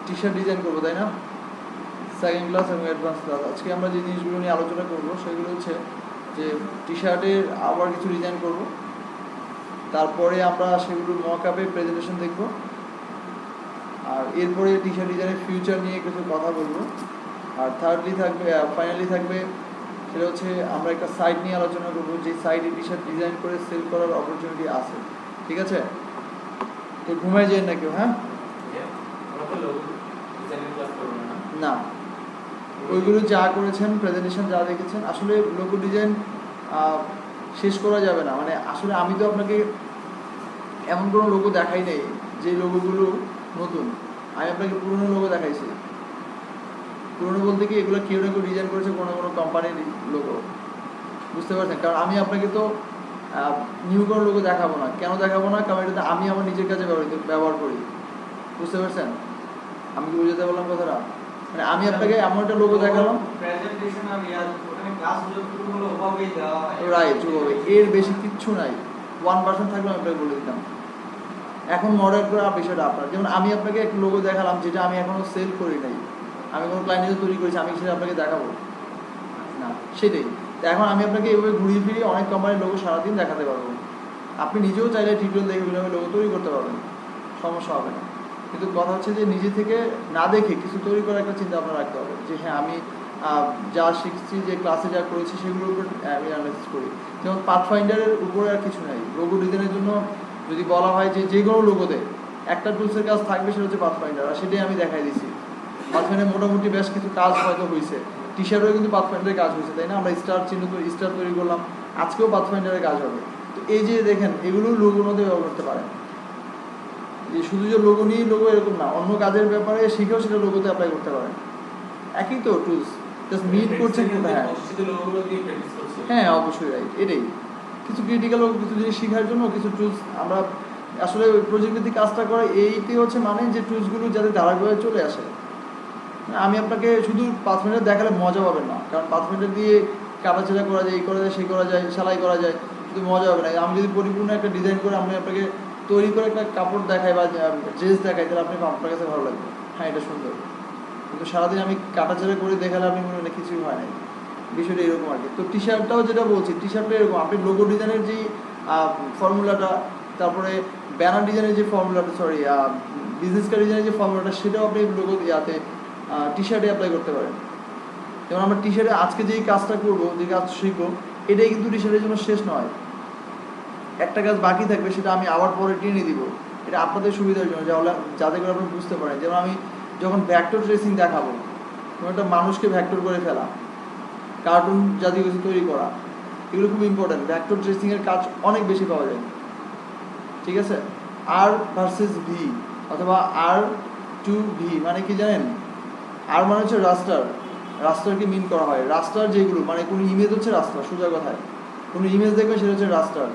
T shirt design করবো, তাই না? সেকেন্ড ক্লাস এবং অ্যাডভান্স ক্লাস। আজকে আমরা যে জিনিসগুলো নিয়ে আলোচনা করবো সেগুলো হচ্ছে যে টি শার্টের আবার কিছু ডিজাইন করব, তারপরে আমরা সেগুলো মকআপে প্রেজেন্টেশন দেখব, আর এরপরে টি শার্ট ডিজাইনের ফিউচার নিয়ে কিছু কথা বলবো, আর থার্ডলি থাকবে, ফাইনালি থাকবে সেটা হচ্ছে আমরা একটা সাইট নিয়ে আলোচনা করবো, যে সাইটে টি শার্ট ডিজাইন করে সেল করার অপরচুনিটি আছে। ঠিক আছে? তো ঘুমায় যায় না কেউ, হ্যাঁ? না, ওইগুলো যা করেছেন প্রেজেন্টেশন যা দেখেছেন, আসলে লোগো ডিজাইন শেষ করা যাবে না। মানে আসলে আমি তো আপনাকে এমন কোনো লোগো দেখাই নেই যে লোগোগুলো নতুন, আমি আপনাকে পুরনো লোগো দেখাইছি। পুরনো বলতে কি, এগুলো কেউ না কেউ ডিজাইন করেছে কোনো কোনো কোম্পানির লোগো, বুঝতে পারছেন? কারণ আমি আপনাকে তো নিউ কোনো লোগো দেখাবো না। কেন দেখাবো না? কারণ এটাতে আমি আমার নিজের কাছে ব্যবহার করি, বুঝতে পারছেন? আমি কি বুঝতে পারলাম কথাটা? মানে আমি আপনাকে এমন একটা লোগো দেখালাম, রাইট, এর বেশি কিচ্ছু নাই। 1% থাকলে আমি আপনাকে বলে দিতাম। এখন মডেল করা বিষয়টা আপনার, যেমন আমি আপনাকে একটা লোগো দেখালাম যেটা আমি এখনো সেল করি নাই, আমি কোনো ক্লায়েন্টের তৈরি করেছি, আমি সেটা আপনাকে দেখাবো না, সেটাই। তো এখন আমি আপনাকে এইভাবে ঘুরিয়ে ফিরিয়ে অনেক কোম্পানির লোগো সারাদিন দেখাতে পারবো। আপনি নিজেও চাইলে টিউটোরিয়াল দেখে বিভিন্ন লোগো তৈরি করতে পারবেন, সমস্যা হবে না। কিন্তু কথা হচ্ছে যে নিজে থেকে না দেখে কিছু তৈরি করার একটা চিন্তা ভাবনা রাখতে হবে, যে হ্যাঁ আমি যা শিখছি, যে ক্লাসে যা করেছি সেগুলোর উপর আমি অ্যানালাইসিস করি। যেমন পাথফাইন্ডারের উপরে আর কিছু নাই। লোগো ডিজাইনের জন্য যদি বলা হয় যে কোনো লোগোতে একটা টুলসের কাজ থাকবে, সেটা হচ্ছে পাথফাইন্ডার, আর সেটাই আমি দেখাই দিছি। পাথফাইন্ডার মোটামুটি বেশ কিছু কাজ হয়তো হয়েছে, টি শার্টেও কিন্তু পাথফাইন্ডারের কাজ হয়েছে, তাই না? আমরা স্টার চিহ্ন স্টার তৈরি করলাম, আজকেও পাথফাইন্ডারের কাজ হবে। তো এই যে দেখেন, এগুলো লোগোর মধ্যে ব্যবহার করতে পারেন। যে শুধু যে লোগো নিয়েই লোগো এরকম না, অন্য কাজের ব্যাপারে শিখেও সেটা লোগোতে অ্যাপ্লাই করতে পারেন। একই তো টুলস, জাস্ট মিট করছেন কোথায়। হ্যাঁ অবশ্যই, রাইট, এটাই। কিছু ক্রিটিক্যাল কিছু জিনিস শেখার জন্য কিছু টুলস আমরা আসলে প্রজেক্ট ভিত্তিক কাজটা করে, এইটি হচ্ছে মানে যে টুলসগুলো যাতে ধারাবাহিকভাবে চলে আসে। আমি আপনাকে শুধু পাথফাইন্ডার দেখালে মজা পাবেন না, কারণ পাথফাইন্ডার দিয়ে কাটাছেড়া করা যায়, এই করা যায়, সেই করা যায়, সেলাই করা যায়, কিন্তু মজা হবে না। আমি যদি পরিপূর্ণ একটা ডিজাইন করে আমি আপনাকে তৈরি করে একটা কাপড় দেখাই বা ড্রেস দেখাই, তাহলে আপনার কাছে ভালো লাগবে, হ্যাঁ এটা সুন্দর। কিন্তু সারাদিন আমি কাটাছেড়া করে দেখালে আপনি মনে হয় কিছুই হয় না, বিষয়টা এরকম আর কি। তো টি শার্টটাও যেটা বলছি, টি শার্টটা এরকম, আপনি লোগো ডিজাইনের যেই ফর্মুলাটা, তারপরে ব্যানার ডিজাইনের যে ফর্মুলাটা, সরি বিজনেস কার্ড ডিজাইনের যে ফর্মুলাটা, সেটাও আপনি লোগো ইয়াতে টি শার্টে অ্যাপ্লাই করতে পারেন। যেমন আমরা টি শার্টে আজকে যেই কাজটা করবো, যে কাজ শিখবো, এটাই কিন্তু টি শার্টের জন্য শেষ নয়। একটা কাজ বাকি থাকবে, সেটা আমি আবার পরে টেনে দিব। এটা আপনাদের সুবিধার জন্য, যাতে করে আপনি বুঝতে পারেন। যেমন আমি যখন ভ্যাক্টর ট্রেসিং দেখাবো, কোনো একটা মানুষকে ভ্যাক্টর করে ফেলা, কার্টুন জাতীয় কিছু তৈরি করা, এগুলো খুব ইম্পর্ট্যান্ট। ভ্যাক্টর ট্রেসিংয়ের কাজ অনেক বেশি পাওয়া যায়, ঠিক আছে? আর ভার্সেস ভি অথবা R2V মানে কি জানেন? আর মানে হচ্ছে রাস্টার, রাস্টারকে মিন করা হয়। রাস্টার যেগুলো মানে কোনো ইমেজ হচ্ছে রাস্টার, সোজা কথায় কোনো ইমেজ দেখবেন সেটা হচ্ছে রাস্টার,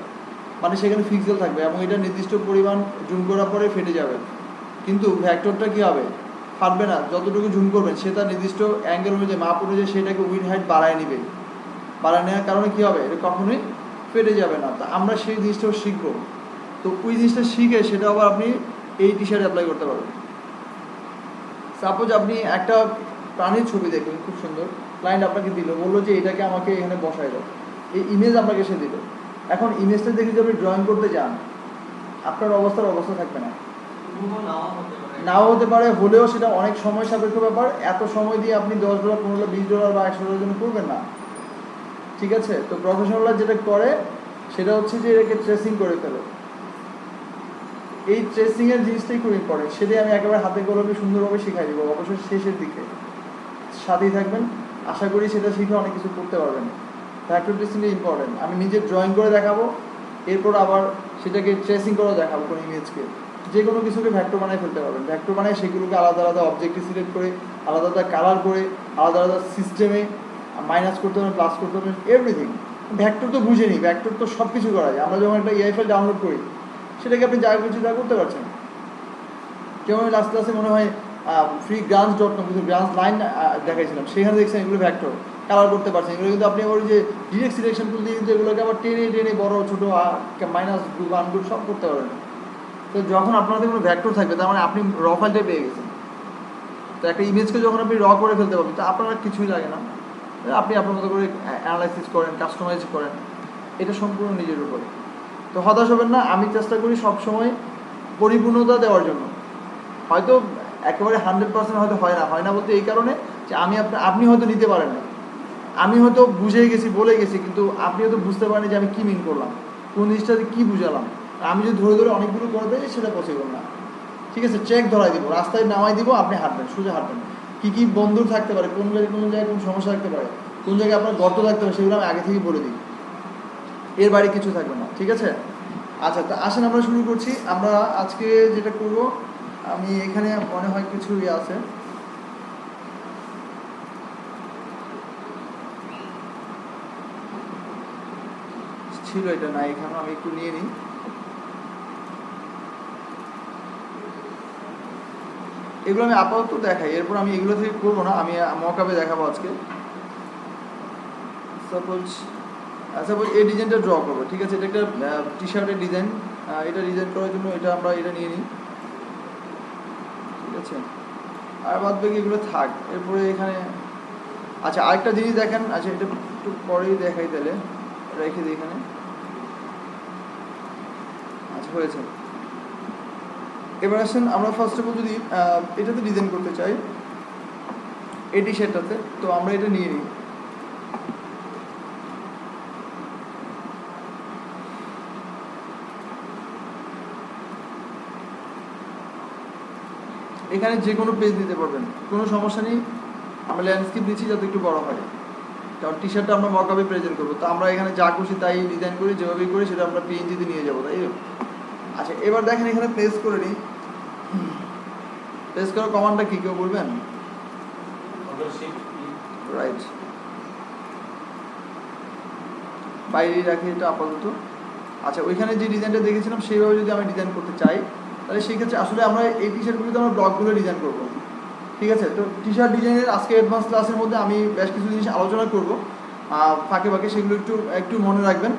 মানে সেখানে পিক্সেল থাকবে এবং এটা নির্দিষ্ট পরিমাণ জুম করার পরে ফেটে যাবে। কিন্তু ভ্যাক্টরটা কী হবে? ফাটবে না, যতটুকু জুম করবেন সে তার নির্দিষ্ট অ্যাঙ্গেল অনুযায়ী, মাপ অনুযায়ী সেটাকে উইড হাইট বাড়ায় নেবে। বাড়ায় নেওয়ার কারণে কী হবে? এটা কখনোই ফেটে যাবে না। তা আমরা সেই জিনিসটাও শিখবো। তো ওই জিনিসটা শিখে সেটা আবার আপনি এই টি শার্টে অ্যাপ্লাই করতে পারবেন। সাপোজ আপনি একটা প্রাণীর ছবি দেখবেন, খুব সুন্দর, ক্লায়েন্ট আপনাকে দিল, বললো যে এটাকে আমাকে এখানে বসাই দাও, এই ইমেজ আপনাকে সে দিল। এখন ইমেজটা দেখে যদি আপনি ড্রয়িং করতে যান, আপনার অবস্থা থাকবে না। নাও হতে পারে, হলেও সেটা অনেক সময় সাপেক্ষ ব্যাপার। এত সময় দিয়ে আপনি $10, $15, $20 বা $100 জন্য করবেন না, ঠিক আছে? তো প্রফেশনালরা যেটা করে সেটা হচ্ছে যে এটাকে ট্রেসিং করে ফেলে। এই ট্রেসিংয়ের জিনিসটাই খুব ইম্পর্টেন্ট, সেটাই আমি একেবারে হাতে কলমে সুন্দরভাবে শিখাই দেবো, অবশ্যই শেষের দিকে। সাথেই থাকবেন, আশা করি সেটা শিখে অনেক কিছু করতে পারবেন। ভ্যাক্টর ট্রেসিংটা ইম্পর্টেন্ট। আমি নিজে ড্রয়িং করে দেখাবো, এরপর আবার সেটাকে ট্রেসিং করে দেখাবো। কোনো ইমেজকে, যে কোনো কিছুকে ভ্যাক্টর বানায় ফেলতে পারবেন। ভ্যাক্টর বানায় সেগুলোকে আলাদা আলাদা অবজেক্টে সিলেক্ট করে, আলাদা আলাদা কালার করে, আলাদা আলাদা সিস্টেমে মাইনাস করতে পারবেন, প্লাস করতে পারবেন, এভরিথিং। ভ্যাক্টর তো বুঝে নিই, ভ্যাক্টর তো সব কিছু করা যায়। আমরা যখন একটা AI ফাইল ডাউনলোড করি, সেটাকে আপনি যা কিছু যা করতে পারছেন। যেমন লাস্ট ক্লাসে মনে হয় freegrants.com কিছু গ্রান্স লাইন দেখাইছিলাম, সেখানে দেখছেন এগুলো ভ্যাক্টর কালার করতে পারছেন। এগুলো কিন্তু আপনি ওই যে ডিরেক্ট সিলেকশন টুল দিয়ে কিন্তু এগুলোকে আবার টেনে টেনে বড় ছোটো মাইনাস গ্রুপ আনগ্রুপ সব করতে পারবেন। তো যখন আপনাদের কোনো ভ্যাক্টর থাকবে, তার মানে আপনি র ফাইলটা পেয়ে গেছেন। তো একটা ইমেজকে যখন আপনি র করে ফেলতে পারবেন, তো আপনার কিছুই লাগে না, আপনি আপনার মতো করে অ্যানালাইসিস করেন, কাস্টমাইজ করেন, এটা সম্পূর্ণ নিজের উপরে। তো হতাশ হবেন না, আমি চেষ্টা করি সবসময় পরিপূর্ণতা দেওয়ার জন্য। হয়তো একেবারে 100% হয়তো হয় না বলতে এই কারণে যে আপনি হয়তো নিতে পারেন না, আমি হয়তো বুঝে গেছি, বলে গেছি, কিন্তু আপনি হয়তো বুঝতে পারেন যে আমি কী মিন করলাম, কোন জিনিসটাতে কী বুঝালাম। আমি যদি ধরে অনেকগুলো করে দেয় সেটা পসিবল না। ঠিক আছে, চেক ধরাই দিব, রাস্তায় নামাই দিব, আপনি হাঁটবেন, সোজা হাঁটবেন। কী কী বন্ধুর থাকতে পারে, কোন জায়গায় কোন সমস্যা থাকতে পারে, কোন জায়গায় আপনার গর্ত থাকতে পারে, সেগুলো আমি আগে থেকেই বলে দিই। এর বাইরে কিছু থাকবে না, ঠিক আছে? আচ্ছা, তো আসেন আমরা শুরু করছি। আমরা আজকে যেটা করব, আমি এখানে মনে হয় কিছু আছে, ছিল এটা না, এখানে আমি একটু নিয়ে নিই। এগুলো আমি আপাতত দেখাই, এরপর আমি এগুলো থেকে করবো না, আমি মকাবে দেখাবো আজকে। সাপোজ এই ডিজাইনটা ড্র করবো, ঠিক আছে? এটা একটা টি শার্টের ডিজাইন, এটা ডিজাইন করার জন্য আমরা এটা নিয়ে নিই, ঠিক আছে? আর বাদ বাকি এগুলো থাক, এরপরে এখানে আচ্ছা আরেকটা জিনিস দেখেন, আচ্ছা এটা একটু পরেই দেখাই, তাহলে রেখে দিই এখানে। আচ্ছা, হয়েছে। এবার আসেন আমরা ফার্স্ট অফ অল যদি এটাতে ডিজাইন করতে চাই, এই টি শার্টটাতে, তো আমরা এটা নিয়ে নিই। এখানে যে কোনো পেজ দিতে পারবেন, কোনো সমস্যা নেই। আমরা ল্যান্ডস্কেপ দিচ্ছি যাতে একটু বড় হয়, কারণ টি শার্টটা আমরা মকাবে প্রেজেন্ট করবো, তো আমরা এখানে যা খুশি তাই ডিজাইন করি, যেভাবেই করি সেটা আমরা পিএনজিতে নিয়ে যাবো, তাই। আচ্ছা, এবার দেখেন এখানে প্লেস করে নিই। প্লেস করার কমান্ডটা কী কেউ বলবেন? রাইট, বাইরেই রাখি এটা আপাতত। আচ্ছা, ওইখানে যে ডিজাইনটা দেখেছিলাম সেইভাবে যদি আমি ডিজাইন করতে চাই, তাহলে সেই ক্ষেত্রে আসলে আমরা এই টি শার্টগুলোতে আমরা ব্লকগুলো ডিজাইন করবো, ঠিক আছে? তো টি শার্ট ডিজাইনের আজকে অ্যাডভান্স ক্লাসের মধ্যে আমি বেশ কিছু জিনিস আলোচনা করবো, ফাঁকে ফাঁকে সেগুলো একটু মনে রাখবেন।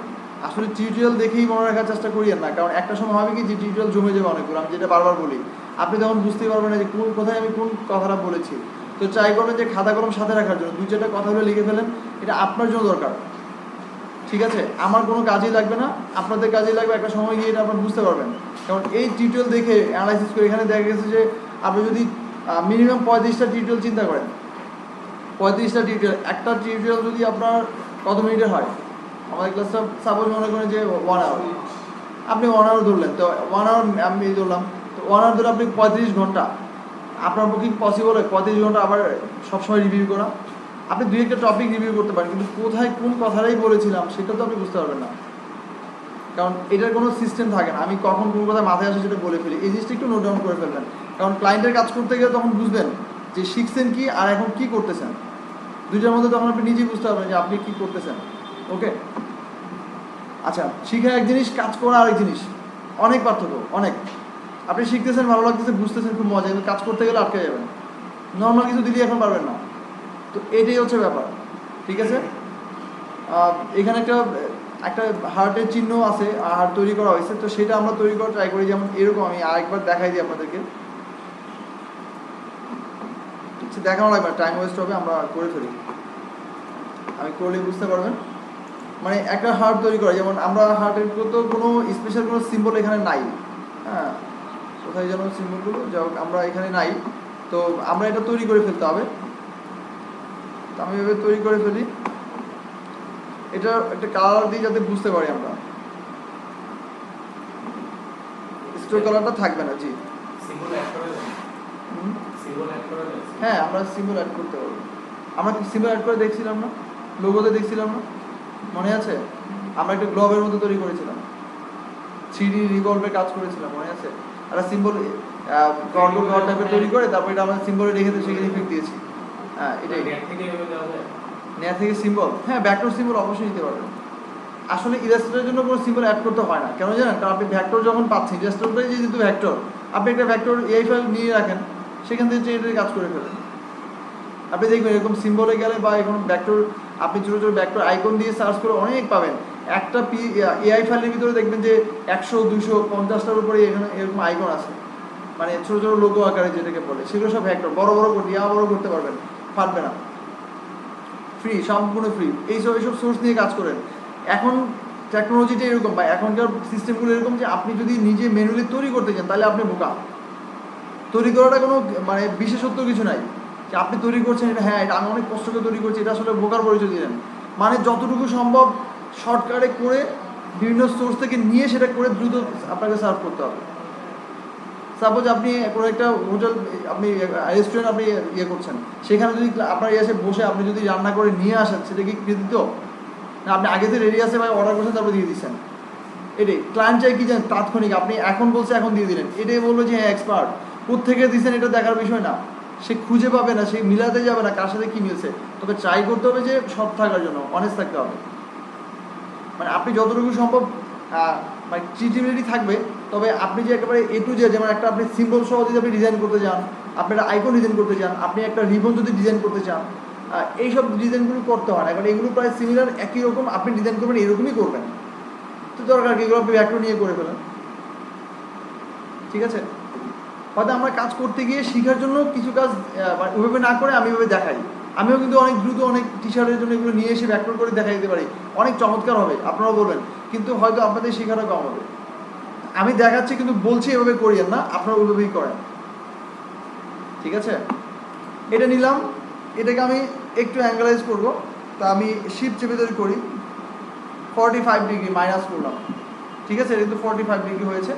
আসলে টিউটোরিয়াল দেখেই মনে রাখার চেষ্টা করিয়েন না, কারণ একটা সময় হবে কি যে টিউটোরিয়াল জমে যাবে অনেকগুলো, আমি যেটা বারবার বলি, আপনি তখন বুঝতেই পারবেন না যে কোথায় আমি কোন কথাটা বলেছি। তো ট্রাই করবেন যে খাতা কলম সাথে রাখার জন্য, 2-4টা কথা হলে লিখে ফেলেন, এটা আপনার জন্য দরকার, ঠিক আছে? আমার কোনো কাজেই লাগবে না, আপনাদের কাজেই লাগবে, একটা সময় গিয়ে এটা আপনারা বুঝতে পারবেন। কারণ এই টিউটোরিয়াল দেখে অ্যানালাইসিস করে এখানে দেখা গেছে যে আপনি যদি মিনিমাম 35টা টিউটোরিয়াল চিন্তা করেন, 35টা টিউটোরিয়াল, একটা টিউটোরিয়াল যদি আপনার কত মিনিটের হয়? আমাদের ক্লাসটা সাপোজ মনে করেন যে 1 আওয়ার, আপনি 1 আওয়ার ধরলেন, তো 1 আওয়ার আমি ধরলাম, তো 1 আওয়ার ধরে আপনি 35 ঘন্টা, আপনার পক্ষে কি পসিবল হয় 35 ঘন্টা আবার সবসময় রিভিউ করা? আপনি 2-1টা টপিক রিভিউ করতে পারেন, কিন্তু কোথায় কোন কথাটাই বলেছিলাম সেটা তো আপনি বুঝতে পারবেন না, কারণ এটার কোনো সিস্টেম থাকে না। আমি কখন কোন কথা মাথায় আসে সেটা বলে ফেলি, এই জিনিসটা একটু নোট ডাউন করে ফেলবেন, কারণ ক্লায়েন্টের কাজ করতে গেলে তখন বুঝবেন যে শিখছেন কি আর এখন কি করতেছেন, দুইটার মধ্যে তখন আপনি নিজেই বুঝতে পারবেন যে আপনি কি করতেছেন। ওকে, আচ্ছা, শিখা এক জিনিস, কাজ করা আরেক জিনিস, অনেক পার্থক্য, অনেক। আপনি শিখতেছেন, ভালো লাগতেছে, বুঝতেছেন, খুব মজা, কিন্তু কাজ করতে গেলে আটকে যাবেন, নর্মাল কিছু দিলে এখন পারবেন না। তো এটাই হচ্ছে ব্যাপার, ঠিক আছে? এখানে একটা হার্টের চিহ্ন আছে, হার্ট তৈরি করা হয়েছে, তো সেটা আমরা তৈরি করা ট্রাই করি, যেমন এরকম। আমি আরেকবার দেখাই দিই আপনাদেরকে, দেখানো লাগবে, টাইম ওয়েস্ট হবে, আমরা করে ফেলি, আমি করলে বুঝতে পারবেন। মানে একটা হার্ট তৈরি করা, যেমন আমরা হার্টের তো কোনো স্পেশাল কোনো সিম্বল এখানে নাই, হ্যাঁ, কোথায় যেন সিম্বলগুলো, যাই হোক আমরা এখানে নাই, তো আমরা এটা তৈরি করে ফেলতে হবে। তো আমি এভাবে তৈরি করে ফেলি, এটা একটা কালার দিয়ে যাতে বুঝতে পারি আমরা, স্টোর কালারটা থাকবে না, জি। হ্যাঁ, আমরা সিম্বল অ্যাড করতে পারবো, আমরা সিম্বল অ্যাড করে দেখছিলাম না, লোগোতে দেখছিলাম না, মনে আছে? আমরা একটা গ্লোবের মতো তৈরি করেছিলাম, 3D রিভলভের কাজ করেছিলাম, মনে আছে? একটা সিম্বল গড় টাইপের তৈরি করে তারপর এটা আমরা সিম্বলে রেখে সেখানে ইফেক্ট দিয়েছি। হ্যাঁ, এটাই নেয়া থেকে সিম্বল, হ্যাঁ, ভেক্টর সিম্বল অবশ্যই নিতে পারবেন। আসলে ইলাস্ট্রেটরের জন্য কোনো সিম্বল অ্যাড করতে হয় না, কেন জানেন? কারণ আপনি ভেক্টর যখন পাচ্ছেন, ইলাস্ট্রেটরটাই যেহেতু ভেক্টর, আপনি একটা ভেক্টর এআই ফাইল নিয়ে রাখেন, সেখান থেকে জেনারেটে কাজ করে ফেলেন। আপনি দেখবেন এরকম সিম্বলে গেলে বা এরকম ভেক্টর, আপনি ছোটো ছোটো ভেক্টর আইকন দিয়ে সার্চ করে অনেক পাবেন। একটা এআই ফাইলের ভিতরে দেখবেন যে 100, 200, 50টার উপরে এখানে এরকম আইকন আছে। মানে ছোট ছোট লোগো আকারে যেটাকে বলে, সেগুলো সব ভেক্টর। বড় বড় বড় করতে পারবেন, পারবে না। ফ্রি, সম্পূর্ণ ফ্রি। এইসব সোর্স নিয়ে কাজ করেন। এখন টেকনোলজিটা এরকম বা এখনকার সিস্টেমগুলো এরকম যে আপনি যদি নিজে ম্যানুয়ালি তৈরি করতে চান তাহলে আপনি বোকা। তৈরি করাটা কোনো মানে বিশেষত্ব কিছু নাই যে আপনি তৈরি করছেন এটা, হ্যাঁ এটা আমি অনেক কষ্ট করে তৈরি করছি, এটা আসলে বোকার পরিচয় দিলেন। মানে যতটুকু সম্ভব শর্টকাটে করে বিভিন্ন সোর্স থেকে নিয়ে সেটা করে দ্রুত আপনাকে সার্ভ করতে হবে। সাপোজ আপনি কোনো একটা হোটেল, আপনি রেস্টুরেন্ট আপনি ইয়ে করছেন, সেখানে যদি আপনার এসে বসে আপনি যদি রান্না করে নিয়ে আসেন, সেটা কি কৃতিত্ব না? আপনি আগে থেকে রেডি আছে ভাই, অর্ডার করছেন, তারপরে দিয়ে দিচ্ছেন। এটাই ক্লায়েন্ট চাই কি জানেন, তাৎক্ষণিক। আপনি এখন বলছে এখন দিয়ে দিলেন, এটাই বললো যে হ্যাঁ এক্সপার্ট। কোত্থেকে দিচ্ছেন এটা দেখার বিষয় না, সে খুঁজে পাবে না, সে মিলাতে যাবে না কার সাথে কী মিলছে। তোকে ট্রাই করতে হবে যে সৎ থাকার জন্য, অনেস্ট থাকতে হবে। মানে আপনি যতটুকু সম্ভব মানে ক্রিয়েটিভিটি থাকবে, তবে আপনি যে একেবারে এ টু জেড, যেমন একটা আপনি সিম্বল সহ যদি আপনি ডিজাইন করতে চান, আপনি একটা আইকন ডিজাইন করতে চান, আপনি একটা রিবন যদি ডিজাইন করতে চান, এইসব ডিজাইনগুলো করতে হয় না। এখন এগুলো প্রায় সিমিলার, একই রকম। আপনি ডিজাইন করবেন এরকমই করবেন, তো দরকার কি এগুলো আপনি ভেক্টর নিয়ে করে ফেলেন, ঠিক আছে? হয়তো আমরা কাজ করতে গিয়ে শেখার জন্য কিছু কাজ ওইভাবে না করে আমি ওইভাবে দেখাই। আমিও কিন্তু অনেক দ্রুত অনেক টি শার্টের জন্য এগুলো নিয়ে এসে ভেক্টর করে দেখাই দিতে পারি, অনেক চমৎকার হবে, আপনারাও বলবেন, কিন্তু হয়তো আপনাদের শেখাটা কম হবে। আমি দেখাচ্ছি কিন্তু বলছি এভাবে করিয়েন না, আপনারা ওইভাবেই করেন, ঠিক আছে? এটা নিলাম, এটাকে আমি একটু অ্যাঙ্গেলাইজ করবো, তা আমি শিফট চেপে তৈরি করি, 45 ডিগ্রি মাইনাস করলাম, ঠিক আছে? এটা কিন্তু 45 ডিগ্রি হয়েছে।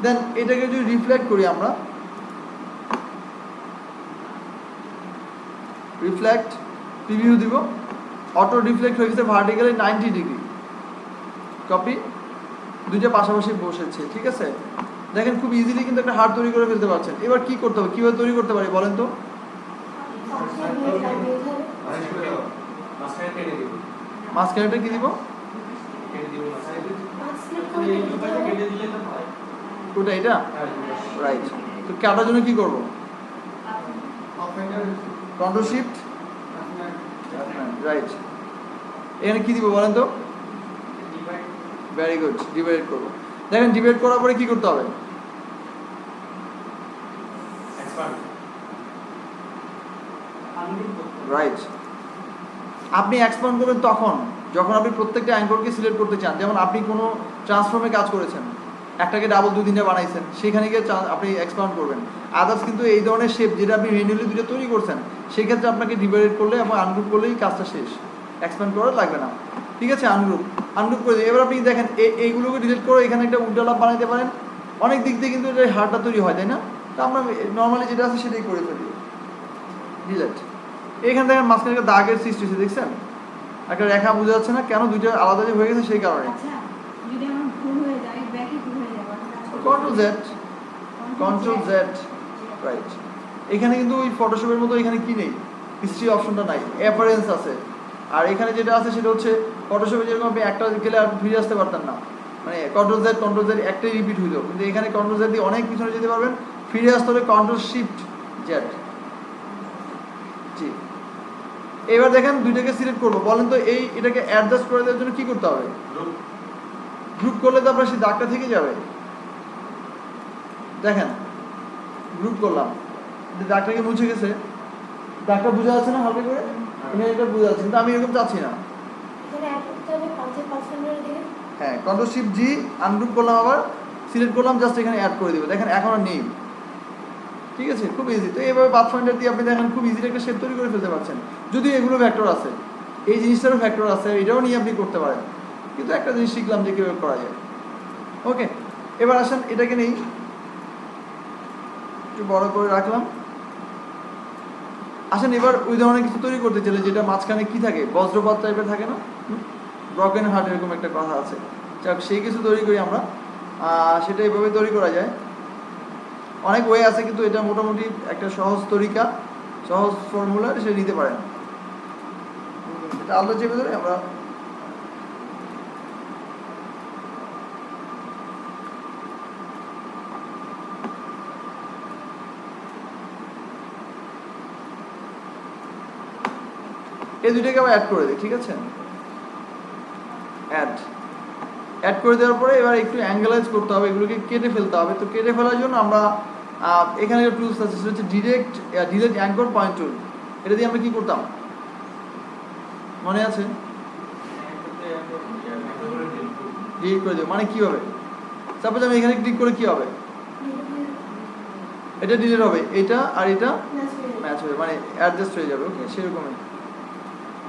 দেন এটাকে যদি রিফ্লেক্ট করি আমরা, রিফ্লেক্ট প্রিভিউ দিব, অটো রিফ্লেক্ট হয়ে গেছে ভার্টিক্যালি 90 ডিগ্রি। কপি, দুইটা পাশাপাশি বসেছে, ঠিক আছে? দেখেন খুব ইজিলি কিন্তু একটা হার্ট তৈরি করে ফেলতে পারছেন। এবার কি করতে হবে, কীভাবে তৈরি করতে পারি বলেন তো? মাঝখানেটা কি দিব? ওটা, এটা রাইট। তো কাটার জন্য কি করবো? Control shift right. এখানে কি দিব বলেন তো? ভেরি গুড, ডিভাইড করবো। দেখেন ডিভাইড করার পরে কি করতে হবে? রাইট। আপনি এক্সপ্যান্ড করবেন তখন যখন আপনি প্রত্যেকটা অ্যাঙ্গলকে সিলেক্ট করতে চান। যেমন আপনি কোনো ট্রান্সফর্মে কাজ করেছেন, একটাকে ডাবল 2-3টা বানাইছেন, সেখানে গিয়ে আপনি এক্সপ্যান্ড করবেন। আদার্স কিন্তু এই ধরনের শেপ যেটা আপনি ম্যানুয়ালি দুটো তৈরি করছেন, সেক্ষেত্রে আপনাকে ডিভাইড করলে এবং আনগ্রুপ করলেই কাজটা শেষ, এক্সপ্যান্ড করা লাগবে না, ঠিক আছে? আনগ্রুপ করে দিন। এবার আপনি দেখেন এইগুলোকে ডিলিট করে এখানে একটা উল্টা লাভ বানাইতে পারেন। অনেক দিক দিয়ে কিন্তু এটা হার্টটা তৈরি হয়, তাই না? তো আমরা নর্মালি যেটা আছে সেটাই করে ফেলি, ডিলিট। এখানে দেখেন মাঝখানে একটা দাগের সৃষ্টি হয়েছে, দেখছেন? একটা রেখা বোঝা যাচ্ছে না কেন, দুইটা আলাদা যে হয়ে গেছে সেই কারণে। Control Z right. এখানে কিন্তু ওই ফটোশপের মতো এখানে কি নেই, হিস্ট্রি অপশনটা নাই, অ্যাপারেন্স আছে। আর এখানে যেটা আছে সেটা হচ্ছে ফটোশপে যেরকম আপনি একটা গেলে আর ফিরে আসতে পারতেন না, মানে কন্ট্রোল জেড একটাই রিপিট হইতো, কিন্তু এখানে কন্ট্রোল জেড দিয়ে অনেক পিছনে যেতে পারবেন। ফিরে আসতে হলে কন্ট্রোল শিফট জেড। জি, এবার দেখেন দুইটাকে সিলেক্ট করবো। বলেন তো এটাকে অ্যাডজাস্ট করে দেওয়ার জন্য কি করতে হবে? গ্রুপ করলে তো আপনার সেই দাগটা থেকে যাবে। দেখেন গ্রুপ করলাম, দাগটাকে মুছে গেছে, দাগটা বোঝা যাচ্ছে না হালকা করে? এখানে এটা বোঝা যাচ্ছে, কিন্তু আমি এরকম চাচ্ছি না। হ্যাঁ, কন্ট্রোল শিফট জি, আনগ্রুপ করলাম, আবার সিলেক্ট করলাম, জাস্ট এখানে অ্যাড করে দেবে। দেখেন এখন আর নেই, ঠিক আছে? খুব ইজি। তো এইভাবে পাথফাইন্ডার দিয়ে আপনি দেখেন খুব ইজিলি একটা শেপ তৈরি করে ফেলতে পারছেন। যদিও এগুলো ভেক্টর আছে, এই জিনিসটারও ভেক্টর আছে, এটাও নিয়ে আপনি করতে পারেন, কিন্তু একটা জিনিস শিখলাম যে কীভাবে করা যায়। ওকে, এবার আসেন এটাকে নেই, একটু বড় করে রাখলাম। আসেন এবার ওই ধরনের কিছু তৈরি করতে চাইলে যেটা মাঝখানে কি থাকে, বজ্রপাত টাইপের থাকে না, ব্রকেন হার্ট এরকম একটা কথা আছে, যাক সেই কিছু তৈরি করি আমরা। সেটা এইভাবে তৈরি করা যায়, অনেক ওয়ে আছে, কিন্তু এটা মোটামুটি একটা সহজ তরিকা, সহজ ফর্মুলা, সে নিতে পারেন। এটা আলাদা চেপে ধরে আমরা এই দুইটাকে আবার অ্যাড করে দিই, ঠিক আছে? অ্যাড করে দেওয়ার পরে এবার একটু অ্যাঙ্গেলাইজ করতে হবে, এগুলোকে কেটে ফেলতে হবে। তো কেটে ফেলার জন্য আমরা এখানে একটা টুলস আছে, সেটা হচ্ছে ডিলেট অ্যাঙ্কর পয়েন্ট টুল। এটা দিয়ে আমরা কি করতাম মনে আছে? ডিলিট করে দেবো মানে কি হবে? সাপোজ আমি এখানে ক্লিক করে কি হবে, এটা ডিলিট হবে, এটা আর এটা ম্যাচ হবে, মানে অ্যাডজাস্ট হয়ে যাবে। ওকে, সেরকমই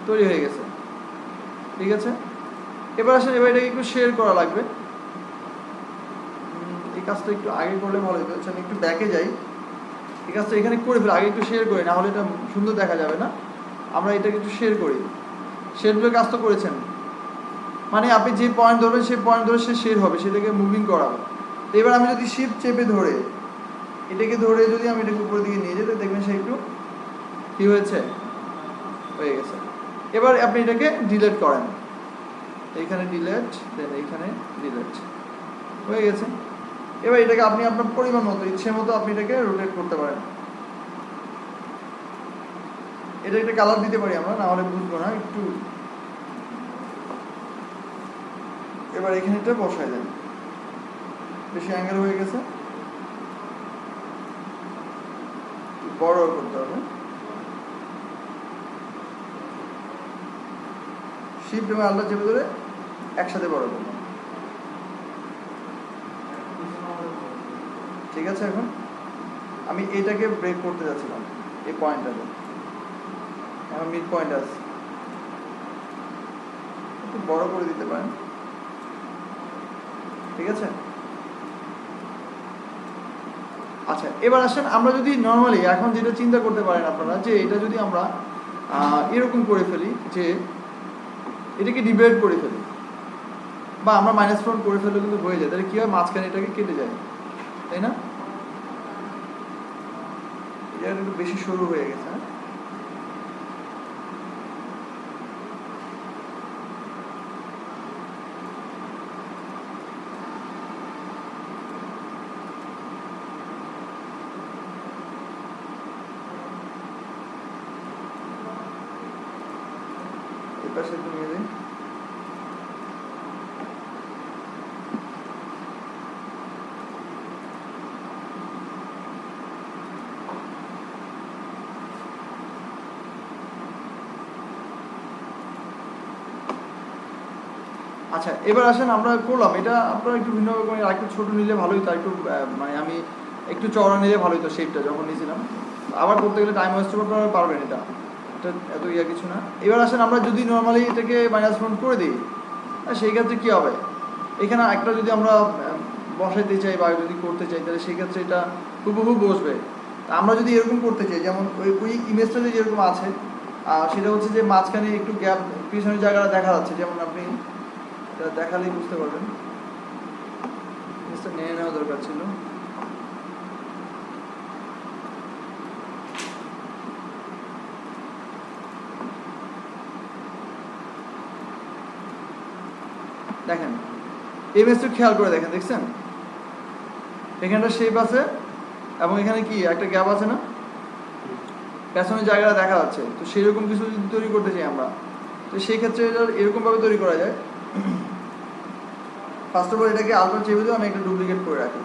তৈরি হয়ে গেছে। ঠিক আছে, এবার আসেন, এবার এটাকে একটু শেয়ার করা লাগবে। এই কাজটা একটু আগে করলে ভালো হতো। আচ্ছা, আমি একটু ব্যাকে যাই, এই কাজটা এখানে করে ফেলে আগে একটু শেয়ার করি, না হলে এটা সুন্দর দেখা যাবে না। আমরা এটাকে একটু শেয়ার করি। শেয়ার করে কাজ তো করেছেন, মানে আপনি যে পয়েন্ট ধরবেন সেই পয়েন্ট ধরে সে শেয়ার হবে, সেটাকে মুভিং করাবে। তো এবার আমি যদি শিফট চেপে ধরে এটাকে ধরে যদি আমি এটাকে উপরের দিকে নিয়ে যাই, দেখবেন সে একটু কি হয়েছে, হয়ে গেছে। এবার আপনি এটাকে ডিলিট করেন, এইখানে ডিলিট, দেন এইখানে ডিলিট, হয়ে গেছে। এবার এটাকে আপনি আপনার পরিমাণ মতো ইচ্ছে মতো আপনি এটাকে রোটেট করতে পারেন। এটা একটা কালার দিতে পারি আমরা, না হলে বুঝবো না একটু। এবার এখানে এটা বসাই দেন, বেশি অ্যাঙ্গেল হয়ে গেছে, বড় করতে হবে। শিফট এবং আলটা চেপে ধরে একসাথে বড় করব। ঠিক আছে, এখন আমি এটাকে ব্রেক করতে যাচ্ছিলাম, এই পয়েন্টটাকে, এখন মিড পয়েন্ট আছে, একটু বড় করে দিতে পারেন। ঠিক আছে, আচ্ছা এবার আসেন, আমরা যদি নর্মালি এখন যেটা চিন্তা করতে পারেন আপনারা, যে এটা যদি আমরা এরকম করে ফেলি, যে এটাকে ডিভাইড করে ফেলি, বা আমরা মাইনাস ফ্রন্ট করে ফেলে কিন্তু হয়ে যায়, তাহলে কি হয়, মাঝখানে এটাকে কেটে যায়, তাই না? এটা একটু বেশি সরু হয়ে গেছে। হ্যাঁ, এই পাশে একটু নিয়ে দিই। আচ্ছা এবার আসেন, আমরা করলাম এটা, আপনারা একটু ভিন্নভাবে করে আর একটু ছোটো নিলে ভালোই, তাই একটু মানে আমি একটু চওড়া নিলে ভালোই, তো শেপটা যখন নিয়েছিলাম, আবার করতে গেলে টাইম ওয়েস্ট আপনারা পারবেন, এটা এত ইয়া কিছু না। এবার আসেন, আমরা যদি নর্মালি এটাকে মাইনাস ফ্রন্ট করে দিই, সেই ক্ষেত্রে কী হবে, এখানে একটা যদি আমরা বসাইতে চাই বা যদি করতে চাই, তাহলে সেই ক্ষেত্রে এটা হুবহু বসবে। আমরা যদি এরকম করতে চাই, যেমন ওই ইমেজটা যে যেরকম আছে, সেটা হচ্ছে যে মাঝখানে একটু গ্যাপ, পিছনের জায়গাটা দেখা যাচ্ছে, যেমন আপনি এটা দেখালেই বুঝতে পারবেন। জিনিসটা নিয়ে নেওয়া দরকার ছিল। দেখেন এই মেসটা খেয়াল করে দেখেন, দেখছেন এখানটা শেপ আছে এবং এখানে কি একটা গ্যাপ আছে না, পেছনের জায়গাটা দেখা যাচ্ছে। তো সেরকম কিছু যদি তৈরি করতে চাই আমরা, তো সেই ক্ষেত্রে এটা এরকমভাবে তৈরি করা যায়। ফার্স্ট অফ অল এটাকে আলট্রা চেপে দিয়ে আমি একটা ডুপ্লিকেট করে রাখি।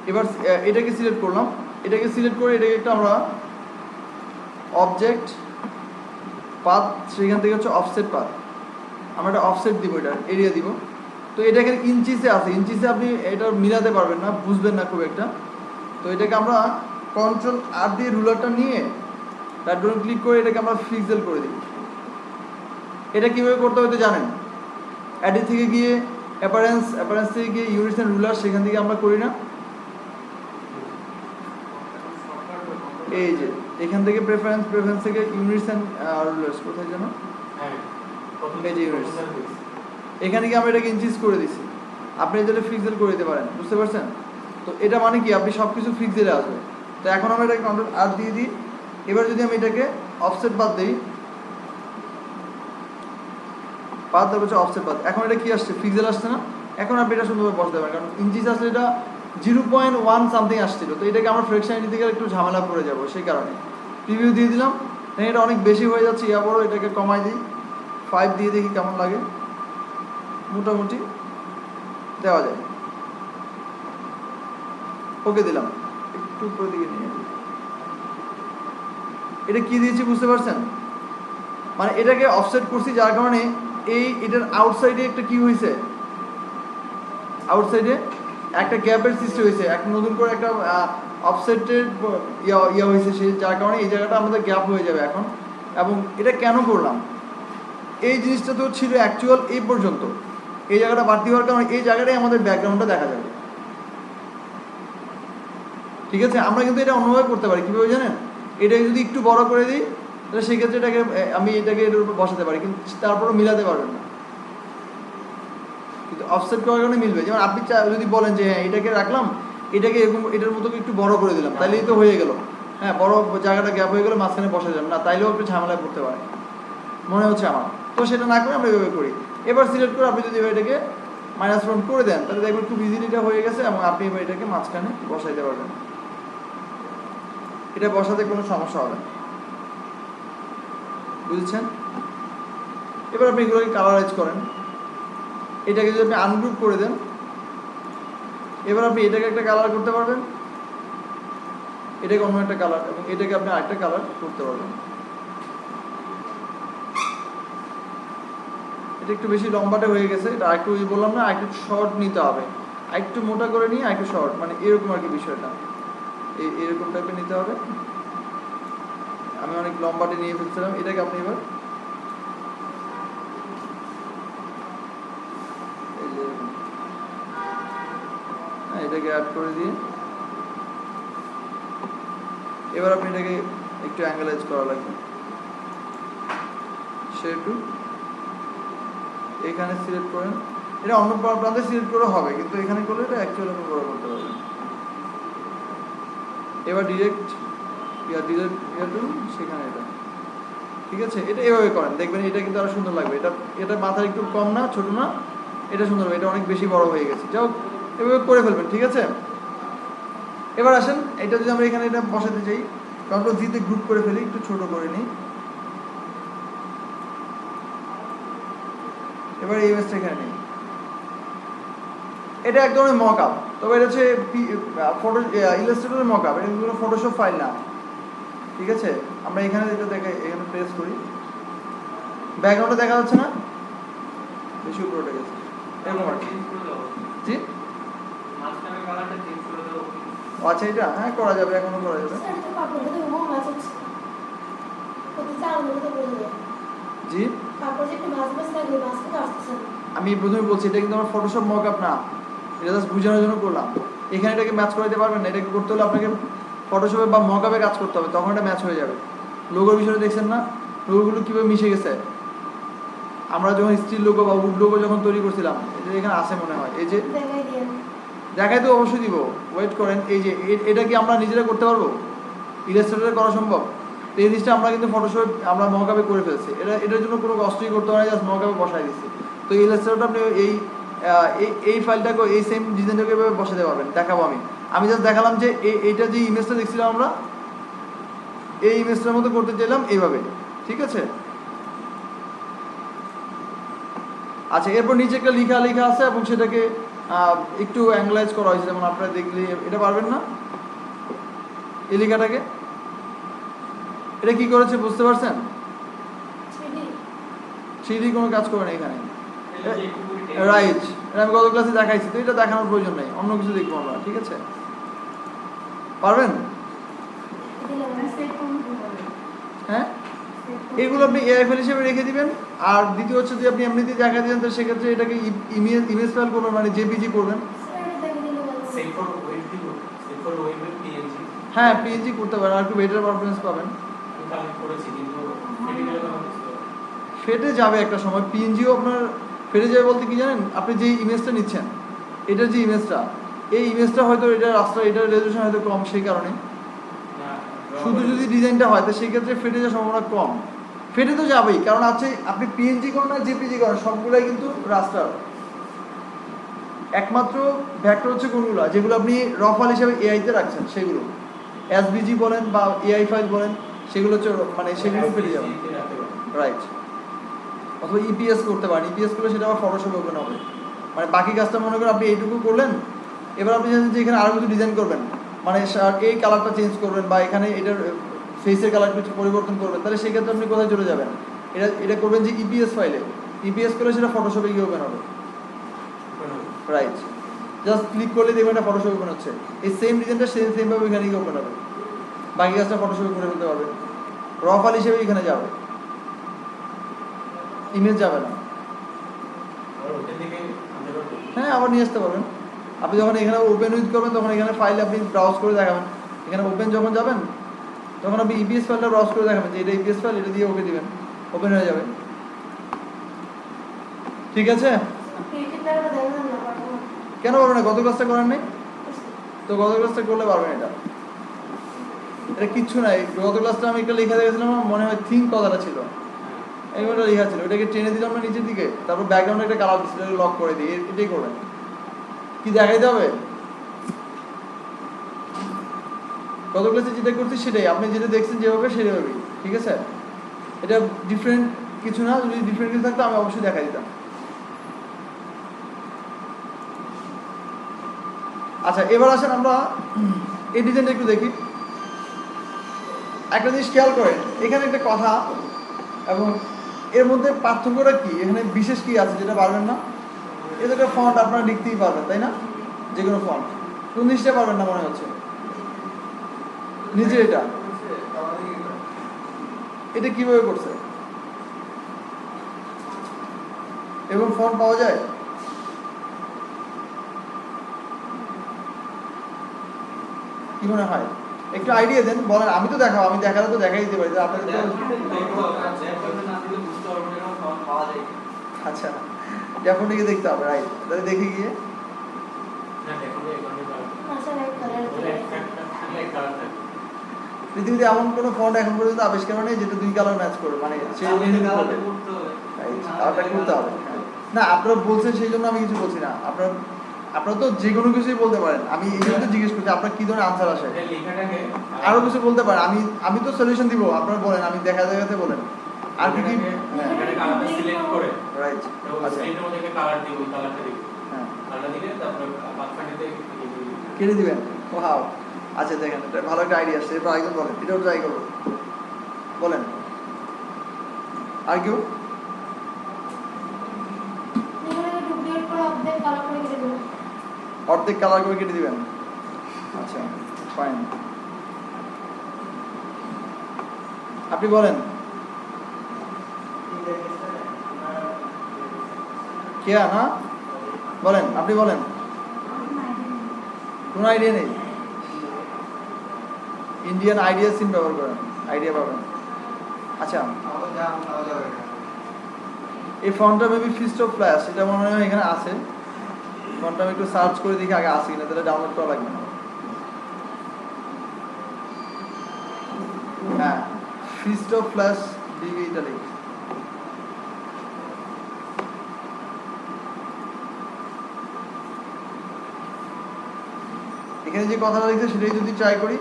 এবার এটাকে সিলেক্ট করলাম, এটাকে সিলেক্ট করে এটাকে একটা আমরা অবজেক্ট পাথ, সেখান থেকে হচ্ছে অফসেট পাথ, আমরা একটা অফসেট দিব, এটার এরিয়া দিব। তো এটা এখানে ইঞ্চিসে আছে, ইঞ্চিসে আপনি এটা মিলাতে পারবেন না, বুঝবেন না খুব একটা। তো এটাকে আমরা কন্ট্রোল আর দিয়ে রুলারটা নিয়ে তার ড্রয়িং ক্লিক করে এটাকে আমরা পিক্সেল করে দিই। এটা কীভাবে করতে হয়তো জানেন, অ্যাডি থেকে গিয়ে অ্যাপারেন্স থেকে গিয়ে ইউনিটস অ্যান্ড রুলার, সেখান থেকে আমরা করি না, এই যে এখান থেকে প্রেফারেন্স থেকে ইউনিটস অ্যান্ড রুলার্স, কোথায় যেন এই যে ইউনিটস, এখানে গিয়ে আমরা এটাকে ইঞ্চিস করে দিছি। আপনি এটাকে পিক্সেল করে দিতে পারেন, বুঝতে পারছেন? তো এটা মানে কি, আপনি সব কিছু পিক্সেলে আসবে। তো এখন আমরা এটাকে কন্ট্রোল আর দিয়ে দিই। এবার যদি আমি এটাকে অফসেট বাদ দিই, বাদ দেওয়া হচ্ছে অফসেট বাদ, এখন এটা কি আসছে, পিক্সেল আসছে না। এখন আপনি এটা সুন্দরভাবে বসতে পারেন, কারণ ইঞ্চিস আসলে এটা 0.1 সামথিং আসছিল। তো এটাকে আমরা ফ্র্যাকশন নিতে গেলে একটু ঝামেলা পড়ে যাবো, সেই কারণে প্রিভিউ দিয়ে দিলাম। এটা অনেক বেশি হয়ে যাচ্ছে, ইয়া বড়, এটাকে কমাই দিই, 5 দিয়ে দেখি কেমন লাগে, মোটামুটি দেওয়া যায়। ওকে দিলাম, একটু উপরের দিকে নিয়ে। এটা কি দিয়েছি বুঝতে পারছেন? মানে এটাকে অফসেট করছি যার কারণে এটার আউটসাইডে একটা কি হয়েছে, আউটসাইডে একটা গ্যাপের সৃষ্টি হয়েছে, একটা নতুন করে একটা অফসেটের ইয়া হয়েছে, সে যার কারণে এই জায়গাটা আমাদের গ্যাপ হয়ে যাবে এখন। এবং এটা কেন করলাম, এই জিনিসটা তো ছিল অ্যাকচুয়াল এই পর্যন্ত, এই জায়গাটা বাড়তি হওয়ার কারণে এই জায়গাটাই আমাদের ব্যাকগ্রাউন্ডটা দেখা যাবে। ঠিক আছে, আমরা কিন্তু এটা অন্যভাবে করতে পারি। কীভাবে জানেন? এটাকে যদি একটু বড় করে দিই তাহলে সেক্ষেত্রে এটাকে আমি এটাকে এটার উপর বসাতে পারি, কিন্তু তারপরেও মিলাতে পারবেন না। কিন্তু অফসেট করার কারণে মিলবে। যেমন আপনি যদি বলেন যে হ্যাঁ এটাকে রাখলাম, এটাকে এরকম এটার মতো একটু বড় করে দিলাম, তাইলেই তো হয়ে গেল, হ্যাঁ বড় জায়গাটা গ্যাপ হয়ে গেলো, মাঝখানে বসে যাবেন না, তাইলেও একটু ঝামেলায় পড়তে পারে মনে হচ্ছে আমার। তো সেটা না করে আমরা এভাবে করি। এবার সিলেক্ট করে আপনি যদি এটাকে -1 করে দেন তাহলে দেখবেন খুব ইজিলি এটা হয়ে গেছে, এবং আপনি এবার এটাকে মাঝখানে বসাইতে পারবেন। এটা বসাতে কোনো সমস্যা হবে না, বুঝেছেন? এবার আপনি এগুলোকে কালারাইজ করেন। এটাকে যদি আপনি আনগ্রুপ করে দেন, এবার আপনি এটাকে একটা কালার করতে পারবেন, এটাকে অন্য একটা কালার, এবং এটাকে আপনি আরেকটা কালার করতে পারবেন। এটা একটু বেশি লম্বাটে হয়ে গেছে, এটা আরেকটু বললাম না, আরেকটু শর্ট নিতে হবে, আরেকটু মোটা করে নিয়ে আরেকটু শর্ট, মানে এরকম আর কি বিষয়টা, এরকম টাইপের নিতে হবে। আমি অনেক লম্বাটে নিয়ে ফেলছিলাম, এটাকে আপনি এবার এটাকে অ্যাড করে দিয়ে এবার আপনি এটাকে একটু অ্যাঙ্গেলাইজ করা লাগবে। সেটু এখানে সিলেক্ট করেন, এটা অন্য প্রান্তে সিলেক্ট করে হবে, কিন্তু এখানে করলে এটা অ্যাকচুয়ালি আপনি বড় করতে পারবেন। এবার ডিরেক্ট সেখানে এটা, ঠিক আছে, এটা এভাবে করেন, দেখবেন এটা কিন্তু আরো সুন্দর লাগবে। এটা মাথার একটু কম না, ছোট না, এটা সুন্দর হবে, এটা অনেক বেশি বড় হয়ে গেছে। যাও এভাবে করে ফেলবেন, ঠিক আছে। এবার আসেন, এটা যদি আমরা এখানে এটা বসাতে চাই, Ctrl+G তে গ্রুপ করে ফেলি, একটু ছোট করে নিই। এবার এই ইমেজটা এখানে নেই। এটা এক ধরনের মক আপ, তবে এটা হচ্ছে ফটো ইলাস্ট্রেটরের মক আপ, এটা কোনো ফটোশপ ফাইল না, ঠিক আছে। আমরা এখানে যেটা দেখাই, এখানে প্রেস করি, ব্যাকগ্রাউন্ডটা দেখা যাচ্ছে না, বেশি উপরে উঠে গেছে, এরকম আর কি। জি আচ্ছা, এটা হ্যাঁ করা যাবে, এখনো করা যাবে। জি আমি প্রথমে বলছি এটা কিন্তু আমার ফটোশপ মক আপ না, এটা জাস্ট বোঝানোর জন্য করলাম। এখানে এটাকে ম্যাচ করাতে পারবেন না, এটাকে করতে হলে আপনাকে ফটোশপে বা মক আপে কাজ করতে হবে, তখন এটা ম্যাচ হয়ে যাবে। লোগোর বিষয়টা দেখছেন না, লোগোগুলো কীভাবে মিশে গেছে। আমরা যখন স্টিল লোগো বা উড লোগো যখন তৈরি করছিলাম, এটা এখানে আসে মনে হয়, এই যে দেখাই তো অবশ্যই দিব, ওয়েট করেন। এই যে এটা কি আমরা নিজেরা করতে পারবো? ইলাস্ট্রেটরে করা সম্ভব? তো এই জিনিসটা আমরা কিন্তু ফটোশপে আমরা মকআপে করে ফেলছি, এটার জন্য কোনো কষ্টই করতে হয় না, জাস্ট মকআপে বসাই দিচ্ছি। তো ইলাস্ট্রেটরটা আপনি এই ফাইলটাকে এই সেম ডিজাইনটাকে এভাবে বসাতে পারবেন, দেখাবো আমি জাস্ট দেখালাম যে এইটা যে ইমেজটা দেখছিলাম আমরা, এই ইমেজটার মতো করতে চাইলাম এইভাবে, ঠিক আছে। আচ্ছা, এরপর নিচে একটা লেখা আছে, এবং সেটাকে একটু অ্যাঙ্গেলাইজ করা হয়েছে, যেমন আপনারা দেখলে এটা পারবেন না, এই লেখাটাকে এটা কি করেছে বুঝতে পারছেন? 3D কোনো কাজ করে না এখানে, রাইট। এটা আমি গত ক্লাসে দেখাইছি, তো এটা দেখানোর প্রয়োজন নেই, অন্য কিছু দেখবো আমরা, ঠিক আছে। পারবেন? হ্যাঁ, এগুলো আপনি এআই ফাইল হিসেবে রেখে দিবেন। আর দ্বিতীয় হচ্ছে, যদি আপনি এমনিতে দেখা দিবেন, তো সেক্ষেত্রে এটাকে ইমেজ ফাইল করবেন, মানে জেপিজি করবেন। হ্যাঁ, পিএনজি করতে পারেন, আর একটু বেটার পারফরমেন্স পাবেন। ফেটে যাবে একটা সময়, পিএনজিও আপনার ফেটে যাবে বলতে কি জানেন, আপনি যে ইমেজটা নিচ্ছেন, এটার যে ইমেজটা, এই ইমেজটা হয়তো এটার রেজলিউশন হয়তো কম, সেই কারণে শুধু যদি ডিজাইনটা হয়, তো সেই ক্ষেত্রে ফেটে যাওয়ার সম্ভাবনা কম। ফেটে তো যাবেই, কারণ আছে আপনি পিএনজি করেন আর জেপিজি করেন, সবগুলাই কিন্তু রাস্টার। একমাত্র ভেক্টর হচ্ছে কোনগুলো, যেগুলো আপনি র ফাইল হিসেবে এআইতে রাখছেন, সেগুলো এসভিজি বলেন বা এআই ফাইল বলেন, সেগুলো হচ্ছে মানে সেগুলো ফেটে যাবে, রাইট। অথবা ইপিএস করতে পারেন, ইপিএস করলে সেটা আবার ফটোশপ ওপেন হবে। মানে বাকি কাজটা মনে করেন আপনি এইটুকু করলেন, এবার আপনি জানেন যে এখানে আরও কিছু ডিজাইন করবেন, মানে এই কালারটা চেঞ্জ করবেন বা এখানে এটার ফেসের কালার কিছু পরিবর্তন করবেন, তাহলে সেক্ষেত্রে আপনি কোথায় চলে যাবেন? এটা করবেন যে ইপিএস ফাইলে, ইপিএস করে সেটা ফটোশপে গিয়ে ওপেন হবে। রাইট, জাস্ট ক্লিক করলে দেখবেন এটা ফটোশপ ওপেন হচ্ছে। এই সেম ডিজাইনটা সেমভাবে এখানে গিয়ে ওপেন হবে, বাকি কাজটা ফটোশপে করে ফেলতে পারবেন। র ফাইল হিসেবে এখানে যাবে, ইমেজ যাবে না। হ্যাঁ, আবার নিয়ে আসতে পারবেন। আপনি যখন এখানে ওপেন উইথ করবেন তখন এখানে ফাইল আপনি ব্রাউজ করে দেখাবেন। এখানে ওপেন যখন যাবেন তখন আপনি ইপিএস ফাইলটা ব্রাউজ করে দেখাবেন যে এটা ইপিএস ফাইল, এটা দিয়ে ওকে দিবেন, ওপেন হয়ে যাবে। ঠিক আছে? কেন পারবেন না? গত ক্লাসটা করেন নাই তো? গত ক্লাসটা করলে পারবেন। এটা কিচ্ছু নাই। গত ক্লাসটা আমি একটা লেখা দেখেছিলাম, আমার মনে হয় থিঙ্ক কথাটা ছিল, এগুলো লেখা ছিল, এটাকে টেনে দিলাম না নিচের দিকে, তারপর ব্যাকগ্রাউন্ডে একটা কালার দিচ্ছিল, লক করে দিই। এটাই করবেন। কি দেখাইতে হবে? গত ক্লাসে যেটা করছি সেটাই, আপনি যেটা দেখছেন যেভাবে সেভাবেই। ঠিক আছে? এটা ডিফারেন্ট কিছু না, যদি ডিফারেন্ট কিছু থাকতো আমি অবশ্যই দেখাই দিতাম। আচ্ছা, এবার আসেন আমরা এই ডিজাইনটা একটু দেখি। একটা জিনিস খেয়াল করেন, এখানে একটা কথা এবং এর মধ্যে পার্থক্যটা কি, এখানে বিশেষ কি আছে যেটা পারবেন না? এটা একটা ফন্ট আপনারা লিখতেই পারবেন, তাই না? যে কোনো ফন্ট। কোন জিনিসটা পারবেন না মনে হচ্ছে? নিচে এটা কিভাবে করছে এবং ফন্ট পাওয়া যায়? কি মনে হয়? একটু আইডিয়া দেন, বলেন। আমি তো দেখাবো, আমি দেখালে তো দেখাই দিতে পারি, আপনাদের তো। আচ্ছা, ডেফিনেটলি দেখতে হবে। রাইট, তাহলে দেখি গিয়ে। পৃথিবীতে এমন কোনো ফন্ট এখন পর্যন্ত আবিষ্কার নেই যেটা দুই কালার ম্যাচ করবে, মানে কালারটা করতে হবে। না, আপনারা বলছেন সেই জন্য আমি কিছু বলছি না। আপনারা তো যে কোনো কিছুই বলতে পারেন। আমি এই জন্য জিজ্ঞেস করছি আপনার কি ধরনের আনসার আসে। আরো কিছু বলতে পারেন, আমি তো সলিউশন দিব, আপনারা বলেন, আমি দেখাতে বলেন। আর কি কি? রাইট, আচ্ছা, কেটে দিবেন। ওয়াও, আচ্ছা, দেখেন এটা ভালো একটা আইডিয়া আসছে। এরপর একদম বলেন, এটাও ট্রাই করবো। বলেন আর কেউ? অর্ধেক কালার করে কেটে দিবেন। আচ্ছা, ফাইন। আপনি বলেন। কেয়া না? বলেন, আপনি বলেন। কোনো আইডিয়া নেই? ইন্ডিয়ান আইডিয়া সিম ব্যবহার করেন, আইডিয়া পাবেন। আচ্ছা, এই ফন্টটা মেবি ফিস্ট অফ ফ্ল্যাশ, এটা মনে হয় এখানে আছে। ফন্টটা আমি একটু সার্চ করে দেখি আগে আছে কিনা, তাহলে ডাউনলোড করা লাগবে না। হ্যাঁ, fist of flash DB italic. এখানে যে কথাটা লিখছে সেটাই যদি ট্রাই করি,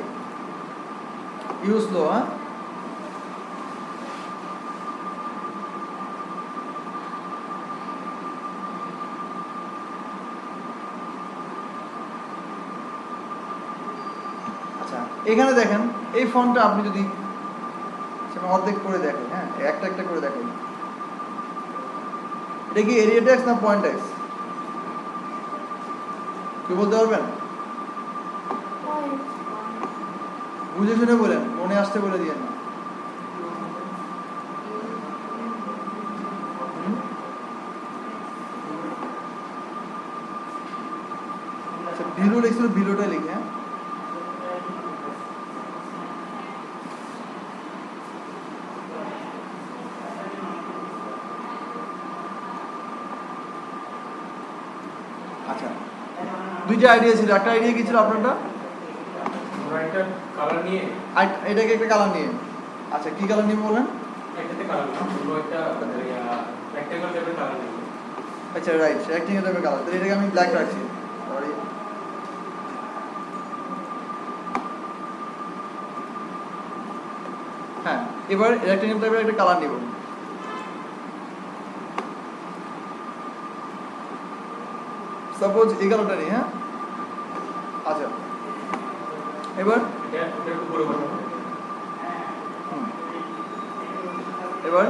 ইউজ লো। হ্যাঁ, আচ্ছা, এখানে দেখেন এই ফন্টটা আপনি যদি অর্ধেক করে দেখেন, হ্যাঁ, একটা একটা করে দেখেন, এটা কি এরিয়া ট্যাক্স না পয়েন্ট ট্যাক্স? কি বলতে পারবেন? বুঝে শুনে বলেন, মনে আসতে বলে দিয়ে না। বিলো লিখছিল, বিলোটা লিখে। হ্যাঁ, আচ্ছা, দুইটা আইডিয়া ছিল। একটা আইডিয়া কি ছিল আপনারটা? এটাকে একটা কালার নিয়ে। আচ্ছা, কি কালার নিয়ে বলেন? আচ্ছা, রাইট, রেক্টেঙ্গেল টাইপের কালার। তাহলে এটাকে আমি ব্ল্যাক রাখছি। হ্যাঁ, এবার রেক্টেঙ্গেল টাইপের একটা কালার নিব। সাপোজ এই কালারটা নিই। হ্যাঁ, আচ্ছা, এবার এবার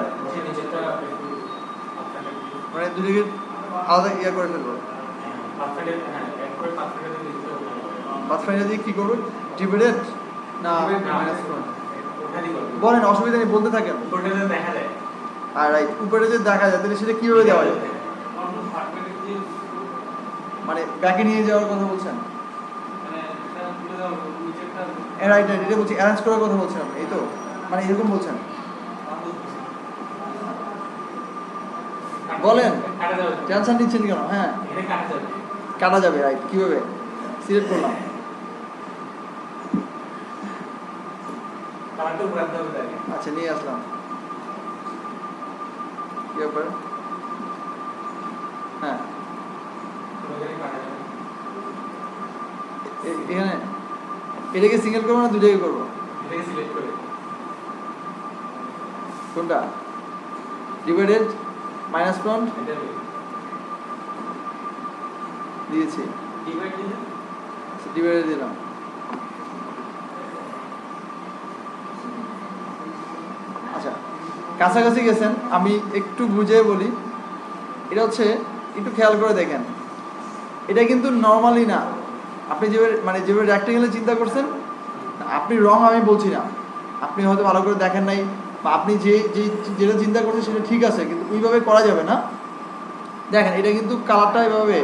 মানে দুটোকে আলাদা ইয়া করে ফেলবো। পাথফাইন্ডার দিয়ে কি করবো? ডিভাইডেড না মাইনাস ফ্রন্ট? বলেন, অসুবিধা নেই, বলতে থাকেন। আর রাইট, উপরে যে দেখা যায় তাহলে সেটা কিভাবে দেওয়া যায়? মানে ব্যাকে নিয়ে যাওয়ার কথা বলছেন? রাইট রাইট, এটা বলছি, অ্যারেঞ্জ করার কথা বলছেন আপনি, এই তো? মানে এরকম বলছেন? বলেন, টেনশন নিচ্ছেন কেন? হ্যাঁ, কাটা যাবে। রাইট, কিভাবে? সিলেক্ট করলাম, আচ্ছা নিয়ে আসলাম। কি ব্যাপার? হ্যাঁ, এখানে এটাকে সিঙ্গেল করবো না দুটাকে করবো? কোনটা? ডিভাইডেড মাইনাস ফ্রন্ট দিয়েছি, ডিভাইডেড দিলাম। আচ্ছা, কাছাকাছি গেছেন, আমি একটু বুঝিয়ে বলি। এটা হচ্ছে, একটু খেয়াল করে দেখেন, এটা কিন্তু নর্মালি না। আপনি যেভাবে মানে যেভাবে রেক্টেঙ্গেলে চিন্তা করছেন, আপনি রং, আমি বলছি না, আপনি হয়তো ভালো করে দেখেন নাই, বা আপনি যেটা চিন্তা করছেন সেটা ঠিক আছে, কিন্তু ওইভাবে করা যাবে না। দেখেন, এটা কিন্তু কালারটা এভাবে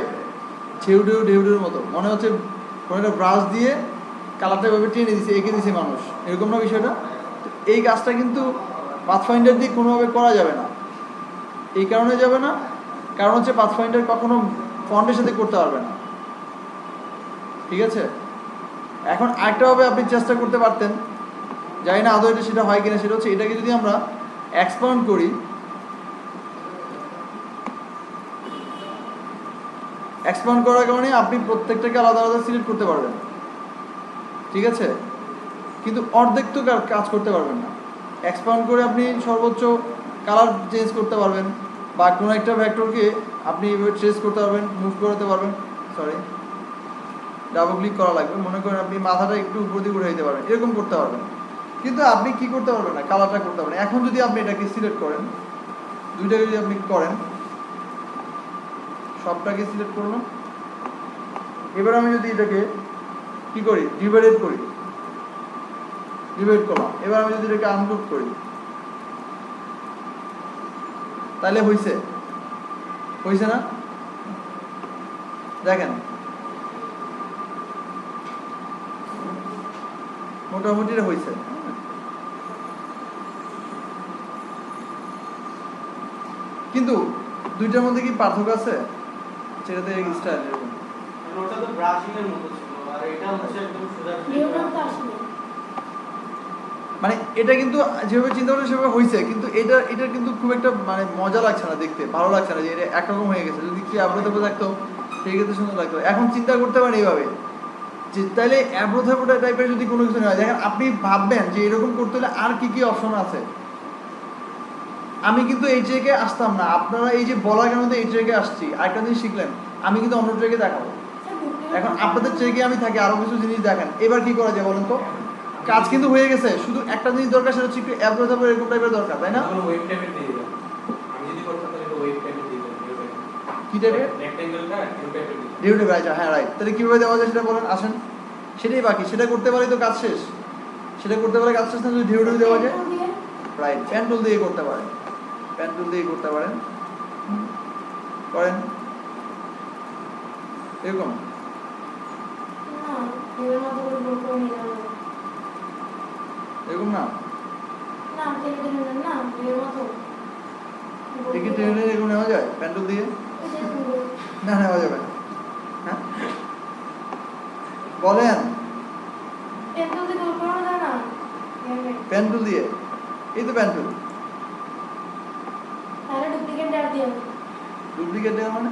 ঢেউ মতো মনে হচ্ছে, কোনো একটা ব্রাশ দিয়ে কালারটা এভাবে টেনে দিছে, এঁকে দিছে মানুষ, এরকম না বিষয়টা? এই কাজটা কিন্তু পাথফাইন্ডার দিয়ে কোনোভাবে করা যাবে না। এই কারণে যাবে না, কারণ হচ্ছে পাথফাইন্ডার কখনো ফন্টের সাথে করতে পারবে না, ঠিক আছে? এখন আরেকটাভাবে আপনি চেষ্টা করতে পারতেন, জানি না আদৌ এটা সেটা হয় কিনা, সেটা হচ্ছে এটাকে যদি আমরা এক্সপান্ড করি, এক্সপান্ড করার কারণে আপনি প্রত্যেকটাকে আলাদা আলাদা সিলেক্ট করতে পারবেন, ঠিক আছে? কিন্তু অর্ধেক তো কাজ করতে পারবেন না। এক্সপান্ড করে আপনি সর্বোচ্চ কালার চেঞ্জ করতে পারবেন, বা কোনো একটা ভেক্টরকে আপনি ট্রেস করতে পারবেন, মুভ করতে পারবেন। সরি, ডাবল ক্লিক করা লাগবে। মনে করেন আপনি মাথাটা একটু উপর দিকে উঠে দিতে পারবেন, এরকম করতে পারবেন। কিন্তু আপনি কি করতে পারবেন না, কালারটা করতে পারবেন। এখন যদি আপনি এটাকে সিলেক্ট করেন, দুইটাকে যদি আপনি করেন, সবটাকে সিলেক্ট করলাম, এবার আমি যদি এটাকে কি করি, ডিভাইড করি, ডিভাইড করলাম, এবার আমি যদি এটাকে আনগ্রুপ করি, তাহলে হয়েছে না? দেখেন, মোটামুটি এটা হয়েছে। কিন্তু দুইটার মধ্যে কি পার্থক্য আছে? সেটাতে স্টাইল এরকম, ওটা তো ব্রাশিং এর মতো ছিল, আর এটা হচ্ছে একদম সোজা। মানে এটা কিন্তু যেভাবে চিন্তা করছে সেভাবে হয়েছে, কিন্তু এটা কিন্তু খুব একটা মানে মজা লাগছে না দেখতে, ভালো লাগছে না যে এটা একরকম হয়ে গেছে। যদি কি অ্যাব্রোথেবো থাকতো সেই ক্ষেত্রে সুন্দর লাগতো। এখন চিন্তা করতে পারেন এইভাবে যে তাইলে অ্যাব্রোথেবোটা টাইপের যদি কোনো কিছু নেওয়া, দেখেন আপনি ভাববেন যে এরকম করতে হলে আর কি কি অপশন আছে। আমি কিন্তু এই ট্রেকে আসতাম না, আপনারা এই যে বলার কারণে এই ট্রেকে আসছি। আরেকটা জিনিস শিখলেন, আমি কিন্তু অন্য ট্রেকে দেখাবো। এখন আপনাদের ট্রেকে আমি থাকি, আরো কিছু জিনিস দেখেন। এবার কি করা যায় বলেন তো? কাজ কিন্তু হয়ে গেছে, শুধু একটা জিনিস দরকার, সেটা হচ্ছে একটু অ্যাব্রোথেবো এরকম টাইপের দরকার, তাই না? ওয়েব টাইপের দিয়ে দিলাম। আমি যদি করতাম তাহলে ওয়েব টাইপের দিয়ে দিলাম। কি টাইপের? রেক্ট্যাঙ্গেলটা ঢেউ টাইপের দিলাম। ঢেউ টাইপের, আচ্ছা হ্যাঁ রাইট। তাহলে কিভাবে দেওয়া যায় সেটা বলেন, আসেন। সেটাই বাকি, সেটা করতে পারি তো কাজ শেষ। সেটা করতে পারলে কাজ শেষ না, যদি ঢেউ দেওয়া যায়। রাইট, পেন টুল দিয়ে করতে পারেন, পেন টুল দিয়ে করতে পারেন, করেন এরকম। এরকম না, দেখি ট্রেনে এরকম নেওয়া যায় পেন টুল দিয়ে? না, নেওয়া যাবে না। হ্যাঁ বলেন, পেন টুল দিয়ে, এই তো পেন টুল। ডুপ্লিকেট দেওয়া মানে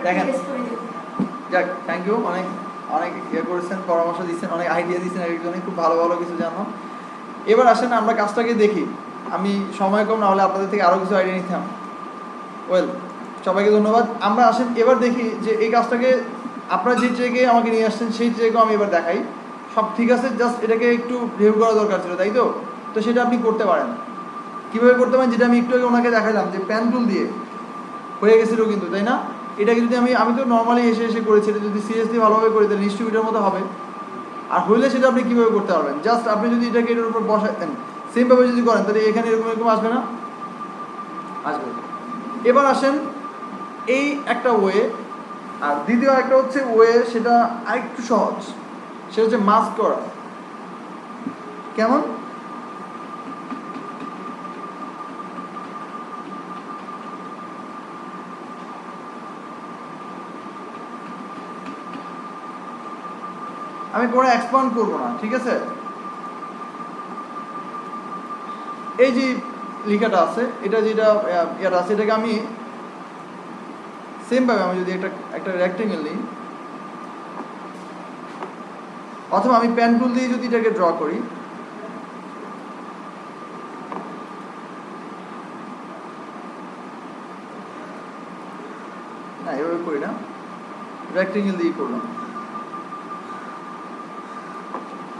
দেখেন, যাক, থ্যাংক ইউ, অনেক অনেক ইয়ে করেছেন, পরামর্শ দিচ্ছেন, অনেক আইডিয়া দিচ্ছেন, একজনই খুব ভালো ভালো কিছু জানো। এবার আসেন আমরা কাজটাকে দেখি। আমি সময় কম, না হলে আপনাদের থেকে আরও কিছু আইডিয়া নিতাম। ওয়েল, সবাইকে ধন্যবাদ। আমরা আসেন এবার দেখি যে এই কাজটাকে আপনারা যে ট্রেকে আমাকে নিয়ে আসছেন সেই ট্রেকেও আমি এবার দেখাই। সব ঠিক আছে, জাস্ট এটাকে একটু রিভিউ করা দরকার ছিল, তাই তো? তো সেটা আপনি করতে পারেন। কীভাবে করতে পারেন, যেটা আমি একটু আগে ওনাকে দেখালাম যে প্যান টুল দিয়ে হয়ে গেছিলো কিন্তু, তাই না? এটাকে যদি আমি তো নর্মালি এসে এসে করেছি, এটা যদি সিরিয়াসলি ভালোভাবে করি তাহলে নিশ্চয়ই এটার মতো হবে। আর হইলে সেটা আপনি কীভাবে করতে পারবেন, জাস্ট আপনি যদি এটাকে এটার উপর বসাতেন সেমভাবে যদি করেন তাহলে এখানে এরকম এরকম আসবে না? আসবে। এবার আসেন এই একটা ওয়ে, আর দ্বিতীয় একটা হচ্ছে ওয়ে, সেটা আরেকটু সহজ, সেটা হচ্ছে মাস্ক করা। কেমন? আমি কোনো এক্সপান্ড করবো না, ঠিক আছে? এই যে লেখাটা আছে, এটা যেটা ইয়াটা আছে, এটাকে আমি সেমভাবে আমি যদি একটা রেক্টেঙ্গেল নিই, অথবা আমি পেন টুল দিয়ে যদি এটাকে ড্র করি, না এভাবে করি না, রেক্টেঙ্গেল দিয়ে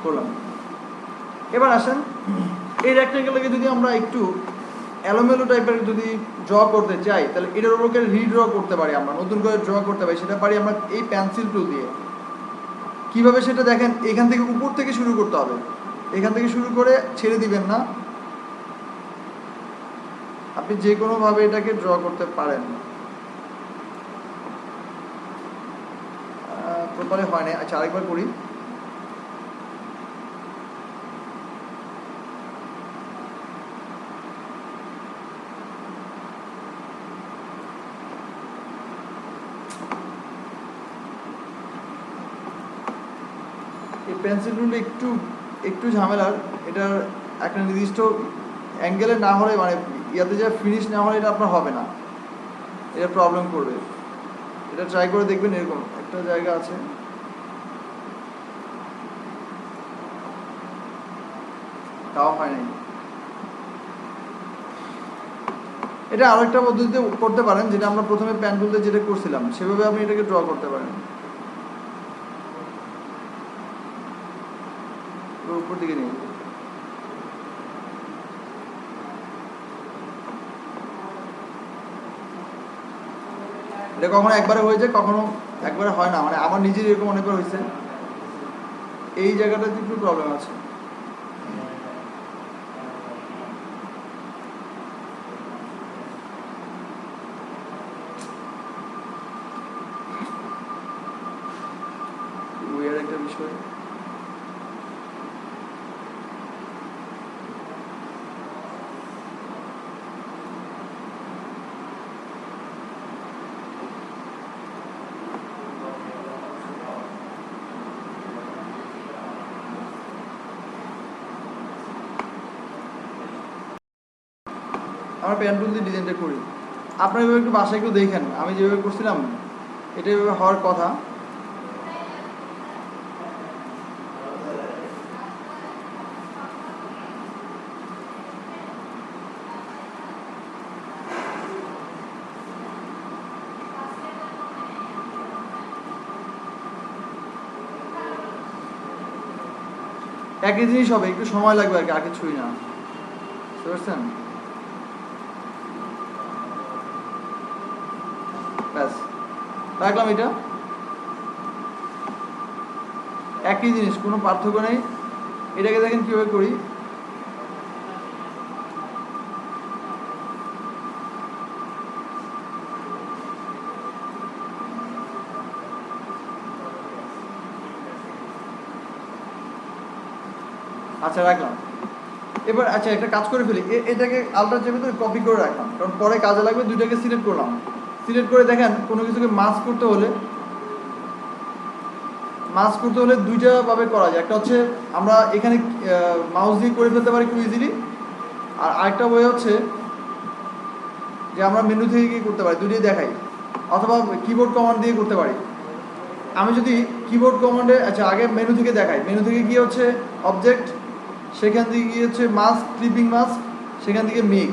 করলাম। এবার আসেন এই রেক্টেঙ্গেলটাকে যদি আমরা একটু এলোমেলো টাইপের যদি ড্র করতে চাই তাহলে এটার উপরকে রিড্র করতে পারি, আমরা নতুন করে ড্র করতে পারি। সেটা পারি আমরা এই পেন্সিল টুল দিয়ে। কিভাবে সেটা দেখেন, এখান থেকে উপর থেকে শুরু করতে হবে, এখান থেকে শুরু করে ছেড়ে দিবেন না। আপনি যে কোনোভাবে এটাকে ড্র করতে পারেন। প্রপারে হয় না, আচ্ছা আরেকবার করি। এই পেন্সিল টুলটা একটু একটু ঝামেলার, এটার একটা নির্দিষ্ট অ্যাঙ্গেলে না হলে, মানে ইয়াতে যা ফিনিশ না হলে এটা আপনার হবে না, এটা প্রবলেম করবে। এটা ট্রাই করে দেখবেন, এরকম একটা জায়গা আছে, তাও হয় নাই। এটা আরো একটা পদ্ধতিতে করতে পারেন, যেটা আমরা প্রথমে প্যান টুলতে যেটা করছিলাম সেভাবে আপনি এটাকে ড্র করতে পারেন। উপর দিকে নিয়ে এটা কখনো একবারে হয়ে যায়, কখনো একবারে হয় না, মানে আমার নিজের এরকম অনেকবার হয়েছে। এই জায়গাটাতে একটু প্রবলেম আছে। ওয়ার একটা বিষয়। আমরা প্যান টুল দিয়ে ডিজাইনটা করি। আপনারা এভাবে একটু বাসায় একটু দেখেন, আমি যেভাবে করছিলাম এটা এভাবে হওয়ার কথা। একই জিনিস হবে, একটু সময় লাগবে আর কি, আর কিছুই না, বুঝতে পারছেন? ব্যাস রাখলাম, এটা একই জিনিস, কোনো পার্থক্য নেই। এটাকে দেখেন কীভাবে করি। আচ্ছা রাখলাম। এবার আচ্ছা একটা কাজ করে ফেলি, এটাকে আলট্রা চেপে ধরে কপি করে রাখলাম, কারণ পরে কাজে লাগবে। দুইটাকে সিলেক্ট করলাম, সিলেক্ট করে দেখেন কোনো কিছুকে মাস্ক করতে হলে দুইটা ভাবে করা যায়। একটা হচ্ছে আমরা এখানে মাউস দিয়ে করে ফেলতে পারি খুব ইজিলি, আর আরেকটা ওয়ে হচ্ছে যে আমরা মেনু থেকে গিয়ে করতে পারি, দুটোই দেখাই, অথবা কিবোর্ড কমান্ড দিয়ে করতে পারি। আমি যদি কিবোর্ড কমান্ডে, আচ্ছা আগে মেনু থেকে দেখাই, মেনু থেকে গিয়ে হচ্ছে অবজেক্ট, সেখান থেকে গিয়ে হচ্ছে মাস্ক, ক্লিপিং মাস্ক, সেখান থেকে মেক,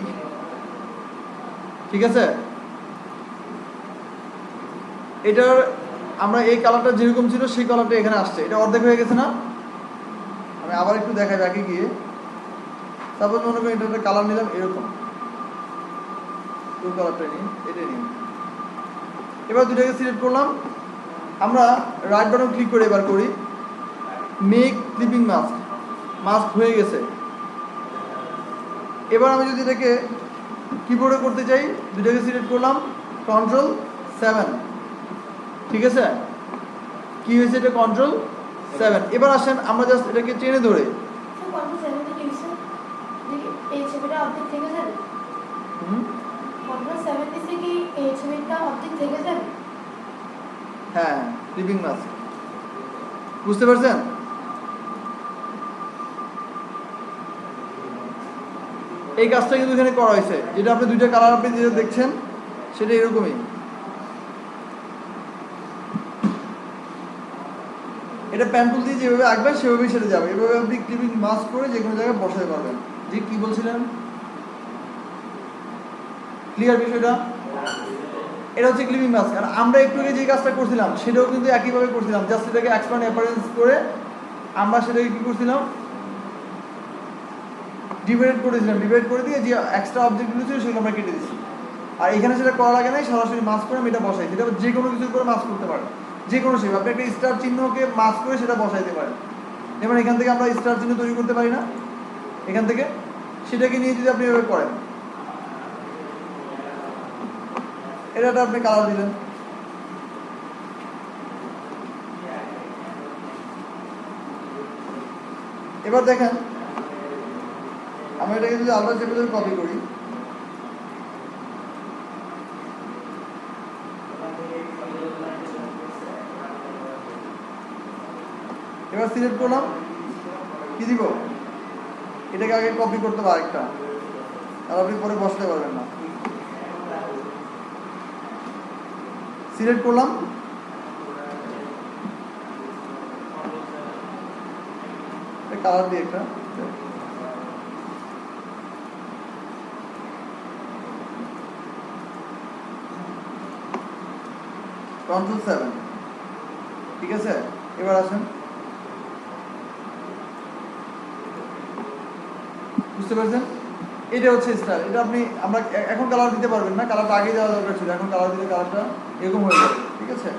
ঠিক আছে? এটার আমরা এই কালারটা যেরকম ছিল সেই কালারটা এখানে আসছে, এটা অর্ধেক হয়ে গেছে না? আমি আবার একটু দেখাই ব্যাকে গিয়ে। সাপোজ মনে করি এটা একটা কালার নিলাম এরকম, ওই কালারটা নিই, এটাই নিই। এবার দুটাকে সিলেক্ট করলাম, আমরা রাইট বাটন ক্লিক করে এবার করি মেক ক্লিপিং মাস্ক। মাস্ক হয়ে গেছে। এবার আমি যদি এটাকে কিবোর্ডে করতে চাই, দুটাকে সিলেক্ট করলাম, Ctrl+7, ঠিক আছে? কি হয়েছে এটা? Ctrl+7। এবার আসেন আমরা জাস্ট এটাকে টেনে ধরে হ্যাঁ ক্লিপিং মাস্ক, বুঝতে পারছেন? এই কাজটা কিন্তু এখানে করা হয়েছে, যেটা আপনি দুইটা কালার আপনি যেটা দেখছেন সেটা এরকমই। এটা পেন্সিল দিয়ে যেভাবে আঁকবেন সেভাবেই সেটা যাবে। এভাবে আপনি ক্লিপিং মাস্ক করে যে কোনো জায়গায় বসাতে পারবেন। জি কি বলছিলেন? ক্লিয়ার বিষয়টা? এটা হচ্ছে ক্লিপিং মাস্ক। আর আমরা একটু আগে যে কাজটা করছিলাম সেটাও কিন্তু একইভাবে করছিলাম, জাস্ট এটাকে এক্সপ্যান্ড অ্যাপারেন্স করে আমরা সেটাকে কি করছিলাম, ডিভাইড করেছিলাম। ডিভাইড করে দিয়ে যে এক্সট্রা অবজেক্টগুলো ছিল সেগুলো আমরা কেটে দিচ্ছি। আর এখানে সেটা করা লাগে নাই, সরাসরি মাস্ক করে আমি এটা বসাই। এটা যে কোনো কিছু করে মাস্ক করতে পারেন, যে কোনো শেপ। আপনি একটা স্টার চিহ্নকে মাস্ক করে সেটা বসাইতে পারেন। যেমন এখান থেকে আমরা স্টার চিহ্ন তৈরি করতে পারি না, এখান থেকে সেটাকে নিয়ে যদি আপনি এভাবে করেন, এটা আপনি কালার দিলেন। এবার দেখেন আমি এটাকে যদি আলাদা চেপে ধরে কপি করি, এবার সিলেক্ট করলাম, কি দিব, এটাকে আগে কপি করতে হবে আরেকটা, আর আপনি পরে বসাতে পারবেন না। সিলেক্ট করলাম, কালার দিয়ে একটা, Ctrl+7, ঠিক আছে? এবার আসেন, বুঝতে পারছেন? এটা হচ্ছে স্টাইল। এটা আপনি আমরা এখন কালার দিতে পারবেন না, কালারটা আগে দেওয়া দরকার ছিল। এখন কালার দিলে কালারটা এরকম হয়ে যাবে, ঠিক আছে?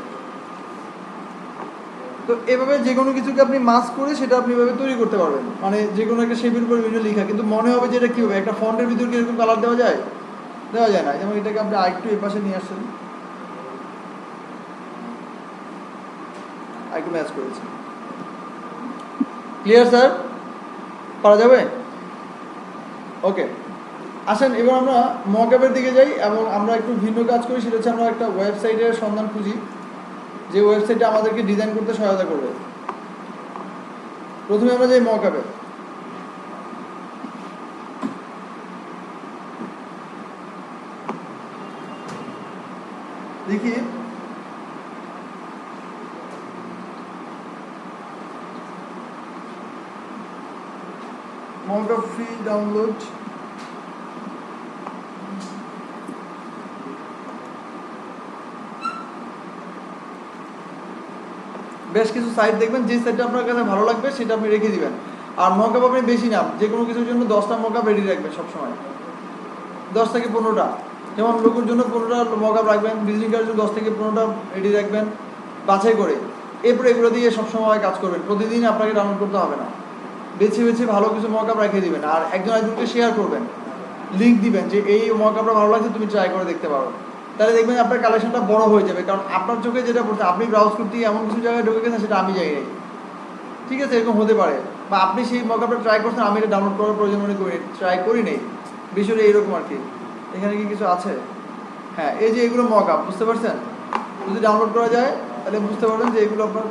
তো এভাবে যে কোনো কিছুকে আপনি মাস্ক করে সেটা আপনি এভাবে তৈরি করতে পারবেন, মানে যে কোনো একটা শেপের উপর ভিডিও লেখা, কিন্তু মনে হবে যে এটা কী হবে, একটা ফন্টের ভিতর কি এরকম কালার দেওয়া যায়? দেওয়া যায় না। যেমন এটাকে আপনি আরেকটু এই পাশে নিয়ে আসছেন, আরেকটু ম্যাচ করেছি। Clear sir? পারা যাবে? ওকে, আসেন এবার আমরা মকআপের দিকে যাই এবং আমরা একটু ভিন্ন কাজ করি। সেটা হচ্ছে আমরা একটা ওয়েবসাইটের সন্ধান খুঁজি, যে ওয়েবসাইটটা আমাদেরকে ডিজাইন করতে সহায়তা করবে। প্রথমে আমরা যাই মকআপে, দেখি মকআপ ফ্রি ডাউনলোড। বেশ কিছু সাইট দেখবেন, যে সাইটটা আপনার কাছে ভালো লাগবে সেটা আপনি রেখে দিবেন। আর মকআপ আপনি বেশি না, যে কোনো কিছুর জন্য 10টা মকআপ রেডি রাখবেন সবসময়, 10 থেকে 15টা। যেমন লোকের জন্য 15টা মকআপ রাখবেন, ভিজিটিং কার্ডের জন্য 10 থেকে 15টা রেডি রাখবেন বাছাই করে। এরপরে এগুলো দিয়ে সবসময় কাজ করবেন, প্রতিদিন আপনাকে ডাউনলোড করতে হবে না। বেছে বেছে ভালো কিছু মকআপ রেখে দিবেন, আর একজন একজনকে শেয়ার করবেন, লিঙ্ক দিবেন যে এই মকআপটা ভালো লাগছে, তুমি ট্রাই করে দেখতে পারো। তাহলে দেখবেন আপনার কালেকশনটা বড় হয়ে যাবে, কারণ আপনার চোখে যেটা পড়ছে, আপনি ব্রাউজ করতে এমন কিছু জায়গায় ঢুকে গেছেন সেটা আমি যাই নাই, ঠিক আছে? এরকম হতে পারে, বা আপনি সেই মকআপটা ট্রাই করছেন, আমি এটা ডাউনলোড করার প্রয়োজন মনে করি ট্রাই করি নেই, বিষয়টা এইরকম আর কি। এখানে কি কিছু আছে? হ্যাঁ, এই যে এগুলো মকআপ, বুঝতে পারছেন? যদি ডাউনলোড করা যায় তাহলে বুঝতে পারবেন যে এগুলো আপনার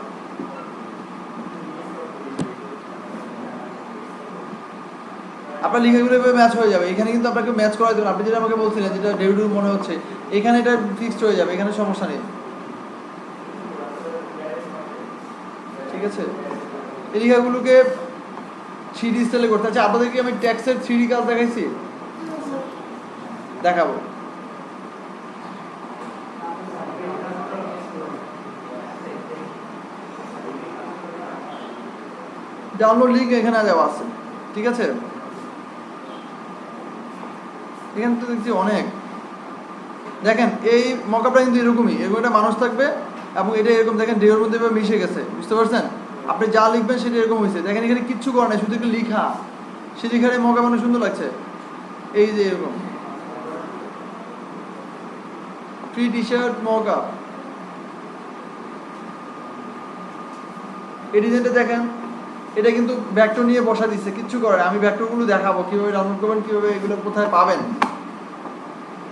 লিঙ্কগুলো এভাবে ম্যাচ হয়ে যাবে। এখানে কিন্তু আপনাকে ম্যাচ করা দেবেন, আপনি যেটা আমাকে বলছিলেন, যেটা ডেভিড মনে হচ্ছে, এখানে এটা ফিক্সড হয়ে যাবে, এখানে সমস্যা নেই, ঠিক আছে? এই লেখাগুলোকে 3D স্টাইলে করতে আছে। আপনাদেরকে আমি ট্যাক্সের 3D কাজ দেখাইছি, দেখাবো। ডাউনলোড লিঙ্ক এখানে দেওয়া আছে, ঠিক আছে? এখানে তো দেখছি অনেক। দেখেন এই মকআপটা কিন্তু এরকমই, এরকম একটা মানুষ থাকবে এবং এটা এরকম দেখেন ঢেউর মধ্যে এভাবে মিশে গেছে, বুঝতে পারছেন? আপনি যা লিখবেন সেটা এরকম হয়েছে। দেখেন এখানে কিচ্ছু করা নাই, শুধু একটু লিখা, সে লেখার এই মকআপ অনেক সুন্দর লাগছে। এই যে এরকম ফ্রি টি শার্ট মকআপ, এই ডিজাইনটা দেখেন, এটা কিন্তু ভেক্টর নিয়ে বসা দিচ্ছে, কিচ্ছু করে না। আমি ভেক্টরগুলো দেখাবো কীভাবে ডাউনলোড করবেন, কীভাবে এগুলো কোথায় পাবেন।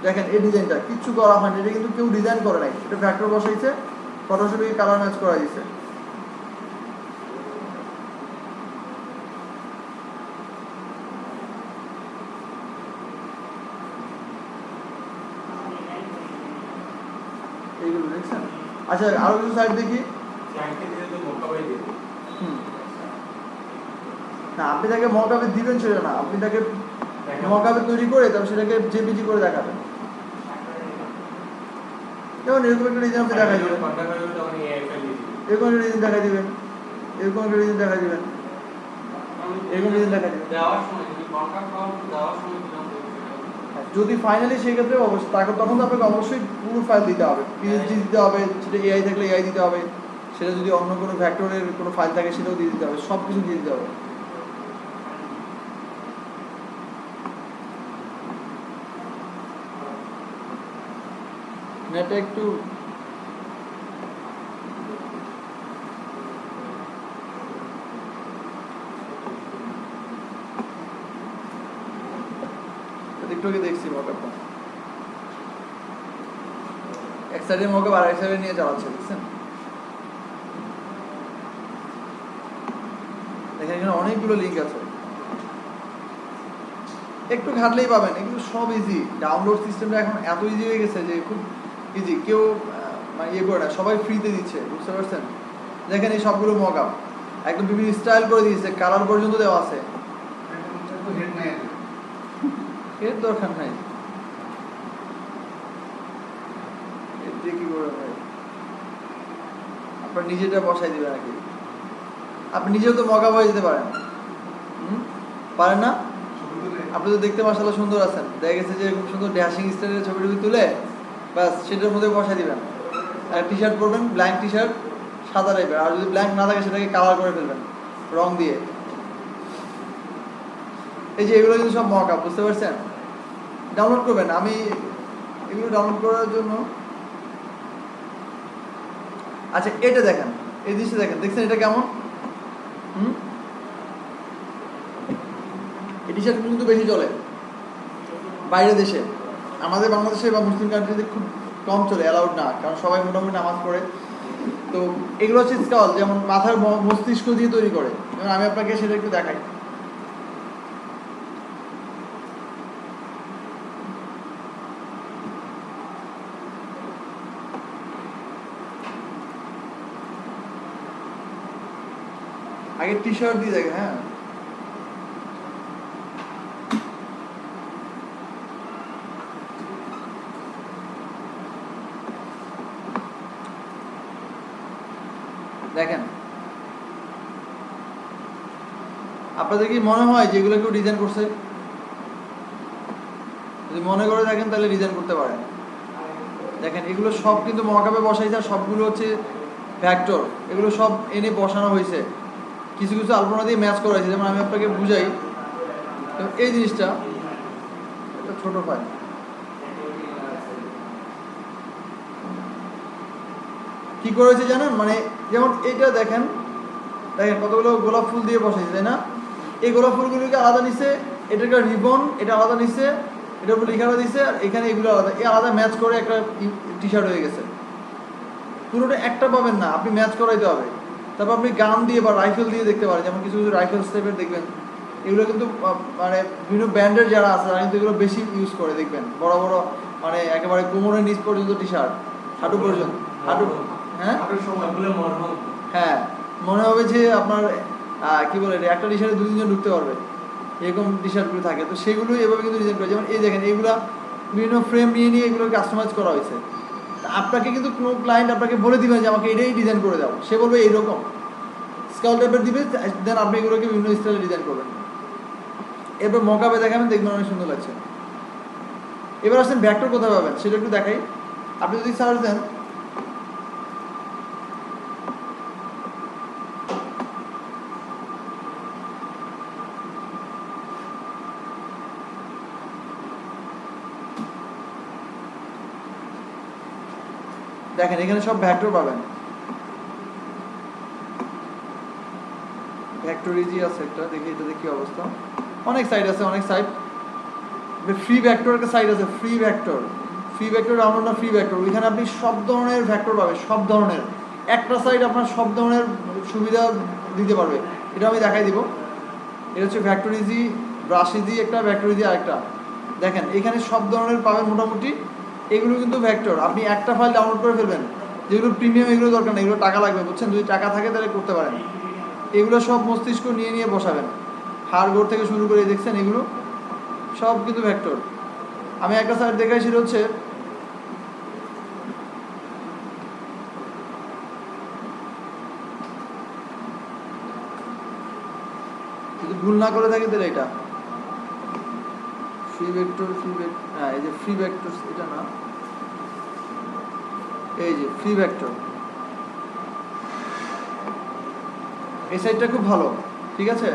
দেখেন এই ডিজাইনটা কিচ্ছু করা হয়নি, এটা কিন্তু কেউ ডিজাইন করে নাই, এটা ভেক্টর বসাইছে, ফটোশপে কালার ম্যাচ করা দিয়েছে। এইগুলো দেখছেন? আচ্ছা আরো কিছু সাইড দেখি। না আপনি তাকে মকআপে দিবেন সেটা না, আপনি তাকে মকআপে তৈরি করে তারপর সেটাকে জেপিজি করে দেখাবেন। যেমন এরকম একটা ডিজাইন আপনি দেখাই দেবেন, এরকম একটা ডিজাইন দেখাই দিবেন, এরকম একটা ডিজাইন দেখাই দিবেন, এরকম ডিজাইন দেখাই দিবেন। যদি ফাইনালি সেই ক্ষেত্রে অবশ্যই তখন তো আপনাকে অবশ্যই পুরো ফাইল দিতে হবে, পিএইচডি দিতে হবে, সেটা এআই থাকলে এআই দিতে হবে, সেটা যদি অন্য কোনো ভেক্টরের কোনো ফাইল থাকে সেটাও দিয়ে দিতে হবে, সব কিছু দিয়ে দিতে হবে। নেটটা একটু একটু আগে দেখছি মকআপটা, এক সাইডে মকআপ আর এক সাইডে নিয়ে চালাচ্ছে, দেখছেন? দেখেন এখানে অনেকগুলো লিঙ্ক আছে, একটু ঘাটলেই পাবেন। এগুলো সব ইজি, ডাউনলোড সিস্টেমটা এখন এত ইজি হয়ে গেছে যে খুব ইজি, কেউ মানে ইয়ে করে না, সবাই ফ্রিতে দিচ্ছে, বুঝতে পারছেন? দেখেন এই সবগুলো মকআপ একদম বিভিন্ন স্টাইল করে দিয়েছে, কালার পর্যন্ত দেওয়া আছে। এর দরকার নাই, এর দিয়ে কি করে ভাই? আপনার নিজেটা বসাই দিবেন নাকি? আপনি নিজেও তো মকআপ হয়ে যেতে পারেন, পারেন না? আপনি তো দেখতে মাশাআল্লাহ সুন্দর আছেন, দেখা গেছে যে খুব সুন্দর ড্যাশিং স্টাইলের ছবি টবি তুলে ব্যাস সেটার মধ্যে বসাই দিবেন। আর টি শার্ট পরবেন, ব্ল্যাঙ্ক টি শার্ট সাদা টাইপের, আর যদি ব্ল্যাঙ্ক না থাকে সেটাকে কালার করে ফেলবেন রং দিয়ে। এই যে এগুলো কিন্তু সব মকআপ, বুঝতে পারছেন? ডাউনলোড করবেন, আমি এগুলো ডাউনলোড করার জন্য। আচ্ছা এটা দেখেন, এই জিনিসটা দেখেন, দেখছেন এটা কেমন? এই টি শার্ট কিন্তু বেশি চলে বাইরের দেশে, আমাদের বাংলাদেশে বা মুসলিম কান্ট্রিতে খুব কম চলে, অ্যালাউড না, কারণ সবাই মোটামুটি নামাজ পড়ে। তো এগুলো হচ্ছে স্কাল, যেমন মাথার মস্তিষ্ক দিয়ে তৈরি করে, যেমন আমি আপনাকে সেটা একটু দেখাই। আগে টি শার্ট দিয়ে দেখেন, হ্যাঁ দেখেন, আপনাদের কি মনে হয় যে এগুলো কেউ ডিজাইন করছে? যদি মনে করে থাকেন তাহলে ডিজাইন করতে পারেন। দেখেন এগুলো সব কিন্তু মকআপে বসাইছে, আর সবগুলো হচ্ছে ভেক্টর, এগুলো সব এনে বসানো হয়েছে, কিছু কিছু আলপনা দিয়ে ম্যাচ করা হয়েছে। যেমন আমি আপনাকে বুঝাই, এই জিনিসটা একটা ছোট ফাইল, কি করেছে জানেন? মানে যেমন এটা দেখেন, দেখেন কতগুলো গোলাপ ফুল দিয়ে বসাইছে, তাই না? এই গোলাপ ফুলগুলোকে আলাদা নিচ্ছে, এটা একটা রিবন, এটা আলাদা নিচ্ছে, এটার উপর লেখাটা দিচ্ছে, আর এখানে এগুলো আলাদা, এই আলাদা ম্যাচ করে একটা টি শার্ট হয়ে গেছে। পুরোটা একটা পাবেন না, আপনি ম্যাচ করাইতে হবে। তারপর আপনি গান দিয়ে বা রাইফেল দিয়ে দেখতে পারেন, যেমন কিছু কিছু রাইফেল টাইপের দেখবেন, এগুলো কিন্তু মানে বিভিন্ন ব্র্যান্ডের যারা আছে তারা কিন্তু এগুলো বেশি ইউজ করে, দেখবেন বড় বড়, মানে একেবারে কোমরের নিচ পর্যন্ত টি শার্ট, হাঁটু পর্যন্ত, হাঁটু, হ্যাঁ হ্যাঁ, মনে হবে যে আপনার কি বলে, একটা টি শার্টে 2-3 জন ঢুকতে পারবে, এরকম টি শার্টগুলো থাকে। তো সেগুলো এভাবে কিন্তু ডিজাইন করে, যেমন এই দেখেন এইগুলা বিভিন্ন ফ্রেম নিয়ে নিয়ে এগুলো কাস্টমাইজ করা হয়েছে। আপনাকে কিন্তু কোনো ক্লায়েন্ট আপনাকে বলে দিবেন যে আমাকে এটাই ডিজাইন করে দাও, সে বলবে এইরকম স্কাল টাইপের দিবে, দেন আপনি এগুলোকে বিভিন্ন স্টাইলে ডিজাইন করবেন। এরপর মকআপে দেখাবেন, দেখবেন অনেক সুন্দর লাগছে। এবার আসেন ভেক্টর কোথায় পাবেন সেটা একটু দেখাই। আপনি যদি সার্চ দেন, দেখেন এখানে সব ভেক্টর পাবেন। ভেক্টরিজি আছে একটা, দেখি এটাতে কি অবস্থা। অনেক সাইট আছে, অনেক সাইট। ফ্রি ভেক্টর একটা সাইট আছে, free vector. Free vector download না, ফ্রি ভেক্টর। ওইখানে আপনি সব ধরনের ভেক্টর পাবেন, সব ধরনের। একটা সাইট আপনার সব ধরনের সুবিধা দিতে পারবে। এটা আমি দেখাই দিব। এটা হচ্ছে ভেক্টরিজি, ব্রাশিজি একটা, ভেক্টরিজি আরেকটা। দেখেন এখানে সব ধরনের পাবেন মোটামুটি। এগুলো কিন্তু ভেক্টর, আপনি একটা ফাইল ডাউনলোড করে ফেলবেন। যেগুলো প্রিমিয়াম, এগুলো দরকার নেই, এগুলো টাকা লাগবে, বুঝছেন? যদি টাকা থাকে তাহলে করতে পারেন। এগুলো সব মস্তিষ্ক নিয়ে নিয়ে বসাবেন, হাড়গোড় থেকে শুরু করে দেখছেন, এগুলো সব কিন্তু ভেক্টর। আমি একটা সাইট দেখাই, সেটা হচ্ছে যদি ভুল না করে থাকি তাহলে এটা ফ্রি ভেক্টর, হ্যাঁ এই যে ফ্রি ভেক্টর, এটা না, এই যে ফ্রি ভেক্টর। এই সাইটটা খুব ভালো, ঠিক আছে?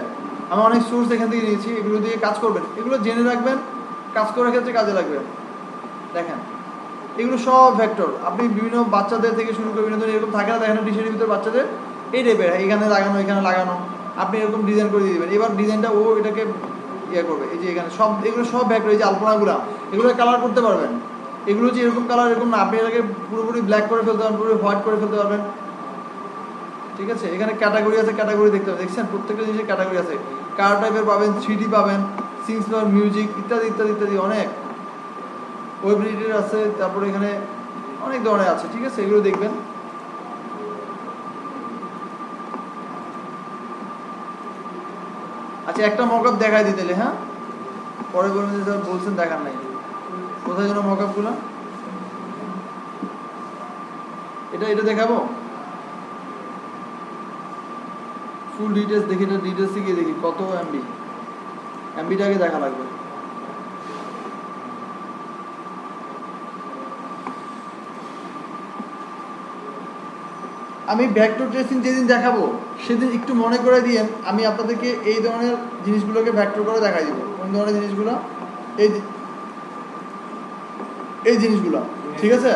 আমি অনেক সোর্স এখান থেকে নিয়েছি, এগুলো দিয়ে কাজ করবেন, এগুলো জেনে রাখবেন, কাজ করার ক্ষেত্রে কাজে লাগবে। দেখেন এগুলো সব ভেক্টর। আপনি বিভিন্ন বাচ্চাদের থেকে শুরু করে বিভিন্ন এরকম থাকে না, দেখেন টি শার্টের ভিতরে বাচ্চাদের এই টাইপের, এখানে লাগানো, এখানে লাগানো, আপনি এরকম ডিজাইন করে দিয়ে দেবেন। এবার ডিজাইনটা ও এটাকে ইয়ে করবে। এই যে এখানে সব, এগুলো সব ভেক্টর। এই যে আলপনাগুলো, এগুলো কালার করতে পারবেন। এগুলো যে এরকম কালার, এরকম না, আপনি এটাকে পুরোপুরি ব্ল্যাক করে ফেলতে পারবেন, পুরোপুরি হোয়াইট করে ফেলতে পারবেন, ঠিক আছে? এখানে ক্যাটাগরি আছে, ক্যাটাগরি দেখতে হবে, দেখছেন প্রত্যেকটা জিনিসের ক্যাটাগরি আছে। কার টাইপের পাবেন, 3D পাবেন, সিংস পাবেন, মিউজিক ইত্যাদি ইত্যাদি ইত্যাদি, অনেক ওয়েব এডিটর আছে। তারপরে এখানে অনেক ধরনের আছে, ঠিক আছে? এগুলো দেখবেন। আচ্ছা একটা মকআপ দেখাই দিতে, হ্যাঁ পরে বলবেন যে স্যার বলছেন দেখার নাই। কোথায় যেন মকআপগুলো, এটা দেখাবো ফুল ডিটেলস দেখি। এটা ডিটেলসে গিয়ে দেখি কত এমবি, এমবিটাকে দেখা লাগবে। আমি ভেক্টর ট্রেসিং যেদিন দেখাবো সেদিন একটু মনে করে দিয়েন, আমি আপনাদেরকে এই ধরনের জিনিসগুলোকে ভেক্টর করে দেখাই দিব। কোন ধরনের জিনিসগুলো? এই জিনিসগুলো, ঠিক আছে?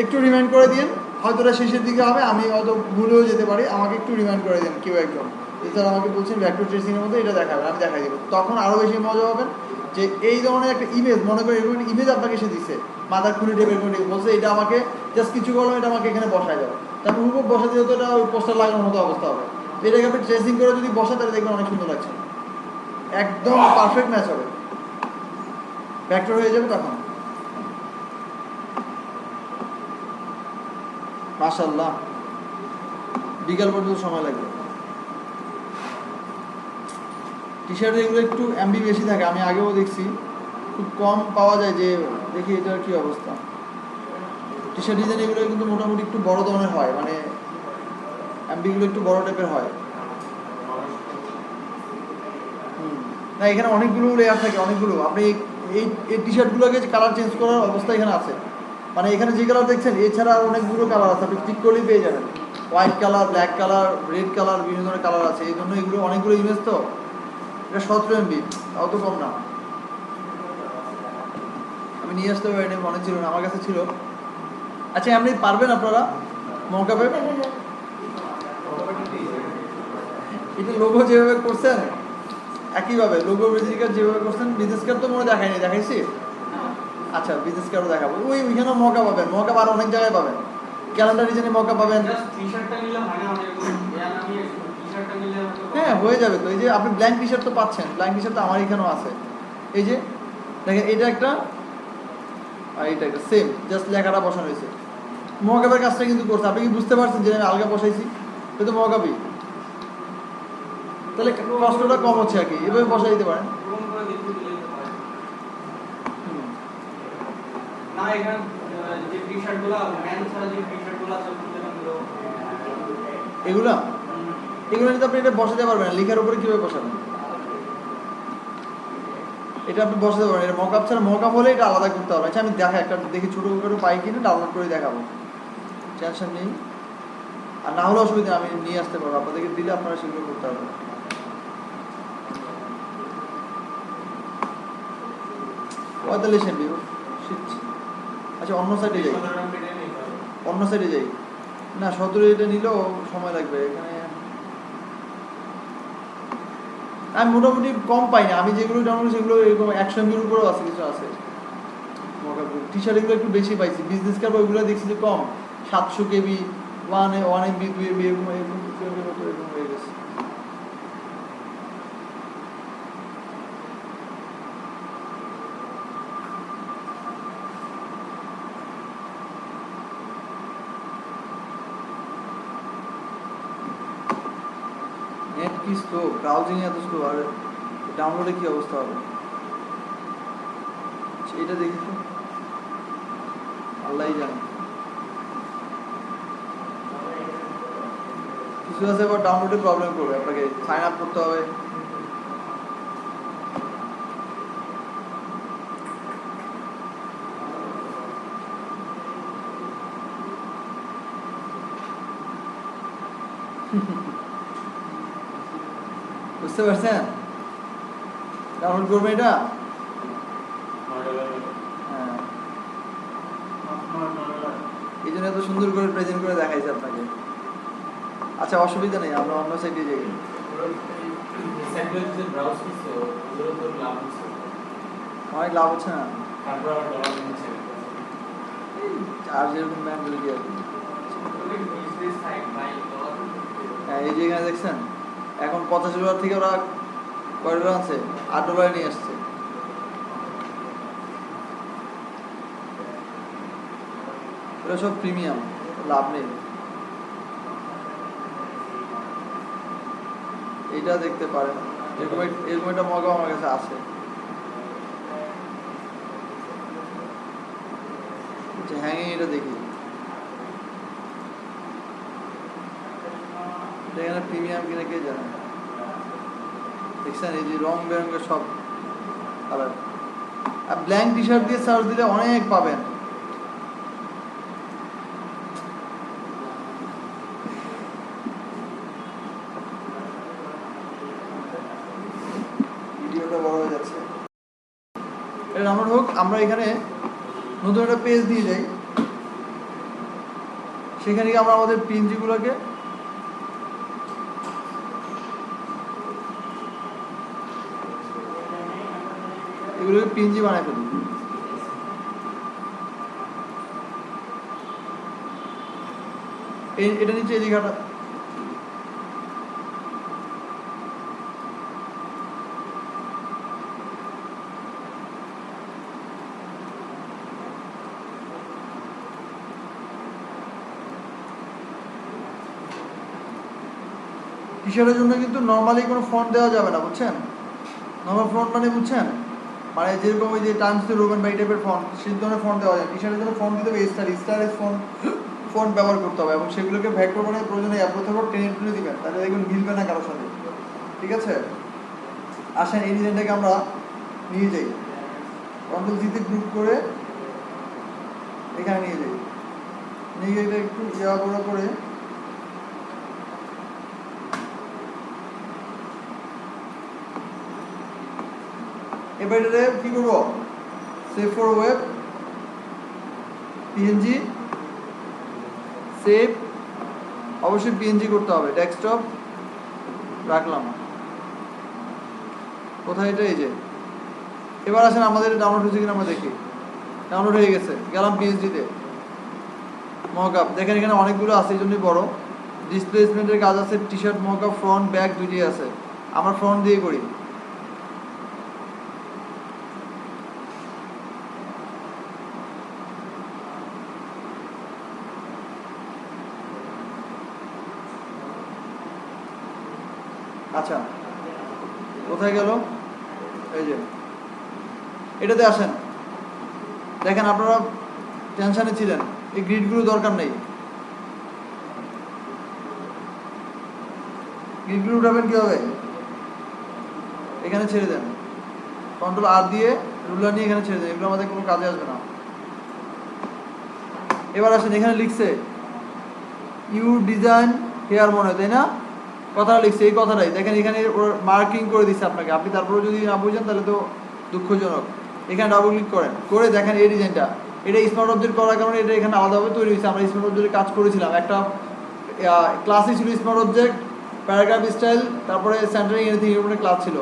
একটু রিমাইন্ড করে দিন, হয়তো ওটা শেষের দিকে হবে, আমি হয়তো ভুলেও যেতে পারি, আমাকে একটু রিমাইন্ড করে দিন কেউ একজন, যে স্যার আমাকে বলছেন ভেক্টর ট্রেসিংয়ের মধ্যে এটা দেখাবেন, আমি দেখাই দিব। তখন আরও বেশি মজা পাবেন। যে এই ধরনের একটা ইমেজ, মনে করি এরকম একটা ইমেজ আপনাকে সে দিচ্ছে, মাথার খুলে টেপের করে বলছে এটা আমাকে জাস্ট কিছু করলাম, এটা আমাকে এখানে বসায় দেবো, তারপর উপর বসা দিয়ে তো এটা ওই পোস্টার লাগানোর মতো অবস্থা হবে। এটাকে আপনি ট্রেসিং করে যদি বসা, তাহলে দেখবেন অনেক সুন্দর লাগছে, একদম পারফেক্ট ম্যাচ হবে, ভেক্টর হয়ে যাবে তখন। মাশাআল্লাহ, বিকাল পর্যন্ত সময় লাগবে। টি শার্টে এগুলো একটু এমবি বেশি থাকে, আমি আগেও দেখছি, খুব কম পাওয়া যায়। যে দেখি এটার কি অবস্থা। টি শার্ট ডিজাইন এগুলো কিন্তু মোটামুটি একটু বড় ধরনের হয়, মানে এমবিগুলো একটু বড় টাইপের হয়। না এখানে অনেকগুলো লেয়ার থাকে, অনেকগুলো। আপনি এই টি শার্টগুলোকে কালার চেঞ্জ করার অবস্থা এখানে আছে, মানে এখানে যে কালার দেখছেন এছাড়া আর অনেকগুলো কালার আছে, আপনি ক্লিক করলেই পেয়ে যাবেন। White colour, black colour, red colour, বিভিন্ন ধরনের কালার আছে। এই জন্য এগুলো অনেকগুলো ইমেজ, তো এটা 17 এমবি, তাও তো কম না। আমি নিয়ে আসতে পারি, মনে ছিল না, আমার কাছে ছিল। আচ্ছা এমনি পারবেন আপনারা মকআপে? এটা লোগো যেভাবে করছেন একইভাবে, লোগো ভিজিট কার্ড যেভাবে করছেন, বিজনেস কার্ড তো মনে দেখায়নি, দেখাইছি? আচ্ছা বিজনেস কার্ডও দেখাবো, ওইখানেও মকা পাবেন, মকা আর অনেক জায়গায় পাবেন, ক্যালেন্ডার ডিজাইনে মকা পাবেন। হ্যাঁ হয়ে যাবে তো। এই যে আপনি ব্ল্যাঙ্ক টি শার্ট তো পাচ্ছেন, ব্ল্যাঙ্ক টি শার্ট তো আমার এখানেও আছে। এই যে দেখেন এটা একটা, আর এটা একটা সেম, জাস্ট লেখাটা বসানো হয়েছে। মকাপের কাজটা কিন্তু করছে, আপনি কি বুঝতে পারছেন যে আমি আলগা বসাইছি? এটা তো মকাপি, তাহলে কষ্টটা কম হচ্ছে আর কি, এভাবে বসাই দিতে পারেন। না এখানে যে টি-শার্টগুলো, ম্যান ছাড়া যে টি-শার্টগুলো আছে, এগুলা ওগুলো। এগুলা? হুম। এগুলা? এগুলো কিন্তু আপনি এটা বসাতে পারবেন না, লেখার উপরে কীভাবে বসাবেন? এটা আপনি বসাতে পারবেন, এটা মকআপ ছাড়া, মকআপ হলে এটা আলাদা করতে হবে। আচ্ছা আমি দেখা একটা দেখি ছোটো করে পাই কিনে ডাউনলোড করে দেখাবো, টেনশন নেই। আর না হলে অসুবিধা নেই, আমি নিয়ে আসতে পারবো, আপনাদেরকে দিলে আপনারা সেগুলো করতে পারবেন। পঁয়তাল্লিশ এমবি। আচ্ছা অন্য সাইডে যাই, অন্য সাইডে যাই। না 17 এটা নিলেও সময় লাগবে এখানে। আমি মোটামুটি কম পাই না, আমি যেগুলো ডাউনলোড সেগুলো এরকম 100 এমবির উপরেও আছে, কিছু আছে। টি শার্ট এগুলো একটু বেশি পাইছি, বিজনেস কার্ড ওইগুলো দেখছি যে কম 700 কেবি, 1 এমবি, 2 এমবি, এরকম এরকম এরকম হয়ে গেছে। নেট কি স্লো, ব্রাউজিং এত স্লো, আর ডাউনলোডে কি অবস্থা হবে এটা দেখি তো, আল্লাহই জানে। কিছু আছে আবার ডাউনলোডে প্রবলেম করবে, আপনাকে সাইন আপ করতে হবে। বুঝতে পারছেন? ডাউনলোড করবে এটা। হ্যাঁ, এই জন্য এত সুন্দর করে প্রেজেন্ট করে দেখাইছে আপনাকে। আচ্ছা অসুবিধা নেই, আমরা অন্য সাইডে যাই। অনেক লাভ হচ্ছে না, চার্জ এরকম ব্যাংক বলে কি আছে। হ্যাঁ এই যে এখানে দেখছেন, এখন $85 থেকে ওরা $কয় আছে, $8 নিয়ে আসছে। ওরা সব প্রিমিয়াম, লাভ নেই। এটা দেখতে পারেন, এরকম এরকম একটা মগা আমার কাছে আছে। হ্যাঙ্গিং এটা দেখি, এখানে প্রিমিয়াম কিনে কে জানে। দেখছেন এই যে রং বেরঙের সব কালার। আর ব্ল্যাঙ্ক টি শার্ট দিয়ে সার্চ দিলে অনেক পাবেন। ভিডিওটা বড় হয়ে যাচ্ছে, এটা ডাউনলোড হোক। আমরা এখানে নতুন একটা পেজ দিয়ে যাই, সেখানে আমরা আমাদের পিএনজিগুলোকে এগুলোকে পিএনজি বানাই ফেলি। এটা নিচে এই জায়গাটা টি শার্টের জন্য কিন্তু নর্মালি কোনো ফন্ট দেওয়া যাবে না, বুঝছেন? নর্মাল ফন্ট মানে বুঝছেন, মানে যেরকম ওই যে টাইমস নিউ রোমান বা এই টাইপের ফন্ট, সেই ধরনের ফন্ট দেওয়া যায়। টি শার্টের জন্য ফন্ট দিতে হবে স্টার ফন্ট ব্যবহার করতে হবে, এবং সেগুলোকে ভেক্টর মানে প্রয়োজনে প্রথমে টেনে দিবেন, তাহলে দেখবেন মিলবে না কারোর সাথে। ঠিক আছে, আসেন এই ডিজাইনটাকে আমরা নিয়ে যাই, কন্ট্রোল জিতে গ্রুপ করে এখানে নিয়ে যাই, নিয়ে গিয়ে এটা একটু বড় করে এবার এটাতে কি করবো, save for web PNG, save, অবশ্যই পিএনজি করতে হবে, ডেস্কটপ রাখলাম। কোথায় এটা, এই যে। এবার আসেন আমাদের ডাউনলোড হয়েছে কিনা আমরা দেখি। ডাউনলোড হয়ে গেছে, গেলাম পিএনজিতে, মকআপ দেখেন এখানে অনেকগুলো আছে, এই জন্যই বড়। ডিসপ্লেসমেন্টের কাজ আছে, T shirt mockup front back দুইটাই আছে, আমরা ফ্রন্ট দিয়ে করি। আচ্ছা কোথায় গেল, এই যে এটাতে আসেন। দেখেন আপনারা টেনশনে ছিলেন, এই গ্রিডগুলো দরকার নেই। গ্রিডগুলো উঠাবেন কীভাবে? এখানে ছেড়ে দেন, কন্ট্রোল আর দিয়ে রুলার নিয়ে এখানে ছেড়ে দেন, এগুলো আমাদের কোনো কাজে আসবে না। এবার আসেন, এখানে লিখছে ইউ ডিজাইন হেয়ার মনে হয়, তাই না? কথাটা লিখছে এই কথাটাই, দেখেন এখানে ওর মার্কিং করে দিচ্ছে আপনাকে, আপনি তারপরে যদি না বুঝেন তাহলে তো দুঃখজনক। এখানে ডাবল ক্লিক করেন, করে দেখেন এই ডিজাইনটা, এটা স্মার্ট অবজেক্ট করার কারণে এটা এখানে আলাদাভাবে তৈরি হয়েছে। আমরা স্মার্ট অবজেক্টে কাজ করেছিলাম, একটা ক্লাসই ছিল স্মার্ট অবজেক্ট, প্যারাগ্রাফ স্টাইল, তারপরে সেন্টারিং এনিথিং এর উপরে ক্লাস ছিল,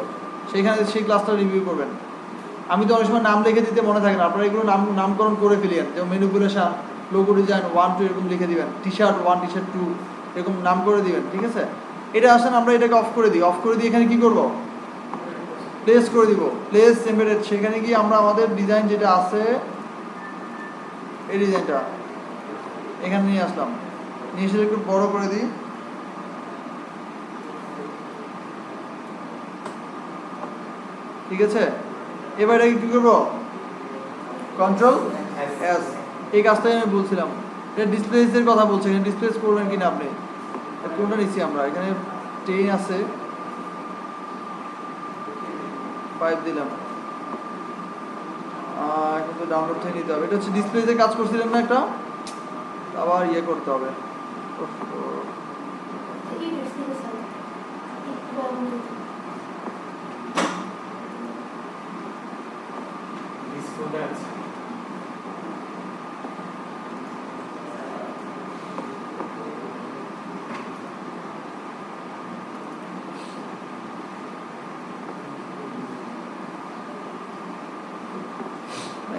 সেইখানে সেই ক্লাসটা রিভিউ করবেন। আমি তো অনেক সময় নাম লিখে দিতে মনে থাকে না, আপনারা এগুলো নামকরণ করে ফেলিয়েন, যেমন ম্যানিপুলেশন, লোগো ডিজাইন 1 2 এরকম লিখে দিবেন, টি শার্ট 1 টি শার্ট 2 এরকম নাম করে দিবেন, ঠিক আছে? এটা আসেন আমরা এটাকে অফ করে দিই, অফ করে দিয়ে এখানে কি করব? প্লেস করে দিব, প্লেস এমবেডেড। সেখানে গিয়ে আমরা আমাদের ডিজাইন যেটা আছে এই ডিজাইনটা এখানে নিয়ে আসলাম, নিয়ে এসে একটু বড় করে দিই, ঠিক আছে? এবার এটাকে কী করবো? Control S. এই কাজটাই আমি বলছিলাম, এটা ডিসপ্লেসের কথা বলছি, এখানে ডিসপ্লেস করবেন কিনা আপনি, কোনটা নিচ্ছি আমরা, এখানে 10 আছে, 5 দিলাম, এখন তো ডাউনলোড থেকে নিতে হবে। এটা হচ্ছে ডিসপ্লেতে কাজ করছিলেন না একটা, আবার ইয়ে করতে হবে।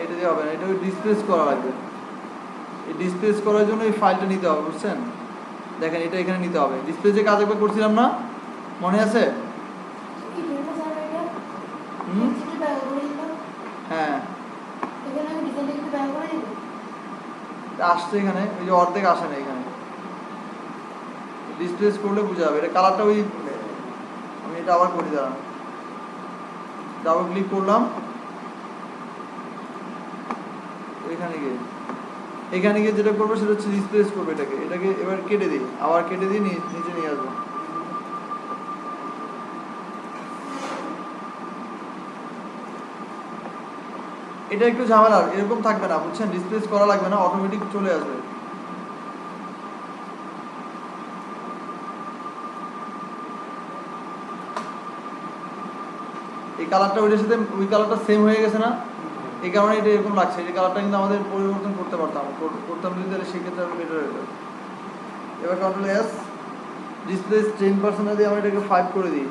এটা দিয়ে হবে না, এটা ডিসপ্লেস করা লাগবে। এই ডিসপ্লেস করার জন্য এই ফাইলটা নিতে হবে, বুঝছেন? দেখেন এটা এখানে নিতে হবে, ডিসপ্লে যে কাজ একবার করছিলাম না, মনে আছে? হ্যাঁ আসছে এখানে, ওই যে অর্ধেক আসে না এখানে, ডিসপ্লেস করলে বোঝা যাবে। এটা কালারটা ওই, আমি এটা আবার করি, দাঁড়ান, ডাবল ক্লিক করলাম, এখানে গিয়ে যেটা করবো সেটা হচ্ছে ডিসপ্লেস করবে এটাকে, এটাকে এবার কেটে দিই, আবার কেটে দিয়ে নিচে নিয়ে আসবো। এটা একটু ঝামেলা, এরকম থাকবে না, বুঝছেন? ডিসপ্লেস করা লাগবে না, অটোমেটিক চলে আসবে। এই কালারটা ওইটার সাথে ওই কালারটা সেম হয়ে গেছে না, এই কারণে এটা এরকম লাগছে। এই কালারটা কিন্তু আমাদের পরিবর্তন করতে করতাম যদি, তাহলে সেক্ষেত্রে আরো বেটার হয়ে যাবে। এবার কন্ট্রোল এস, ডিসপ্লেস 10% দিয়ে আমরা এটাকে 5 করে দিই,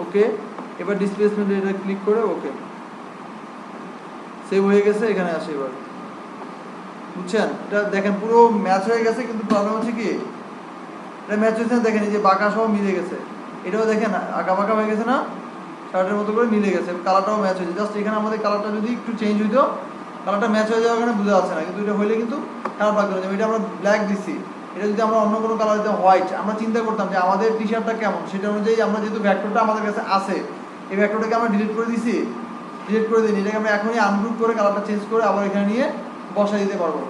ওকে। এবার ডিসপ্লেসমেন্টে এটা ক্লিক করে ওকে, সেভ হয়ে গেছে। এখানে আসে এবার, বুঝছেন? এটা দেখেন পুরো ম্যাচ হয়ে গেছে, কিন্তু প্রবলেম হচ্ছে কি, এটা ম্যাচ হয়েছে না, দেখেন এই যে বাঁকা সহ মিলে গেছে, এটাও দেখেন আঁকা বাঁকা হয়ে গেছে না, শার্টের মতো করে মিলে গেছে, কালারটাও ম্যাচ হয়েছে। জাস্ট এখানে আমাদের কালারটা যদি একটু চেঞ্জ হইতো, কালারটা ম্যাচ হয়ে যাওয়ার কারণে বোঝা যাচ্ছে না, কিন্তু এটা হইলে কিন্তু খারাপ লাগতো না। যেমন এটা আমরা ব্ল্যাক দিচ্ছি, এটা যদি আমরা অন্য কোনো কালার দিতাম হোয়াইট, আমরা চিন্তা করতাম যে আমাদের টি শার্টটা কেমন, সেটা অনুযায়ী আমরা যেহেতু ভ্যাক্টরটা আমাদের কাছে আছে, এই ভ্যাক্টরটাকে আমরা ডিলিট করে দিছি, ডিলিট করে দিই, এটাকে আমরা এখনই আনগ্রুপ করে কালারটা চেঞ্জ করে আবার এখানে নিয়ে বসাই দিতে পারবো,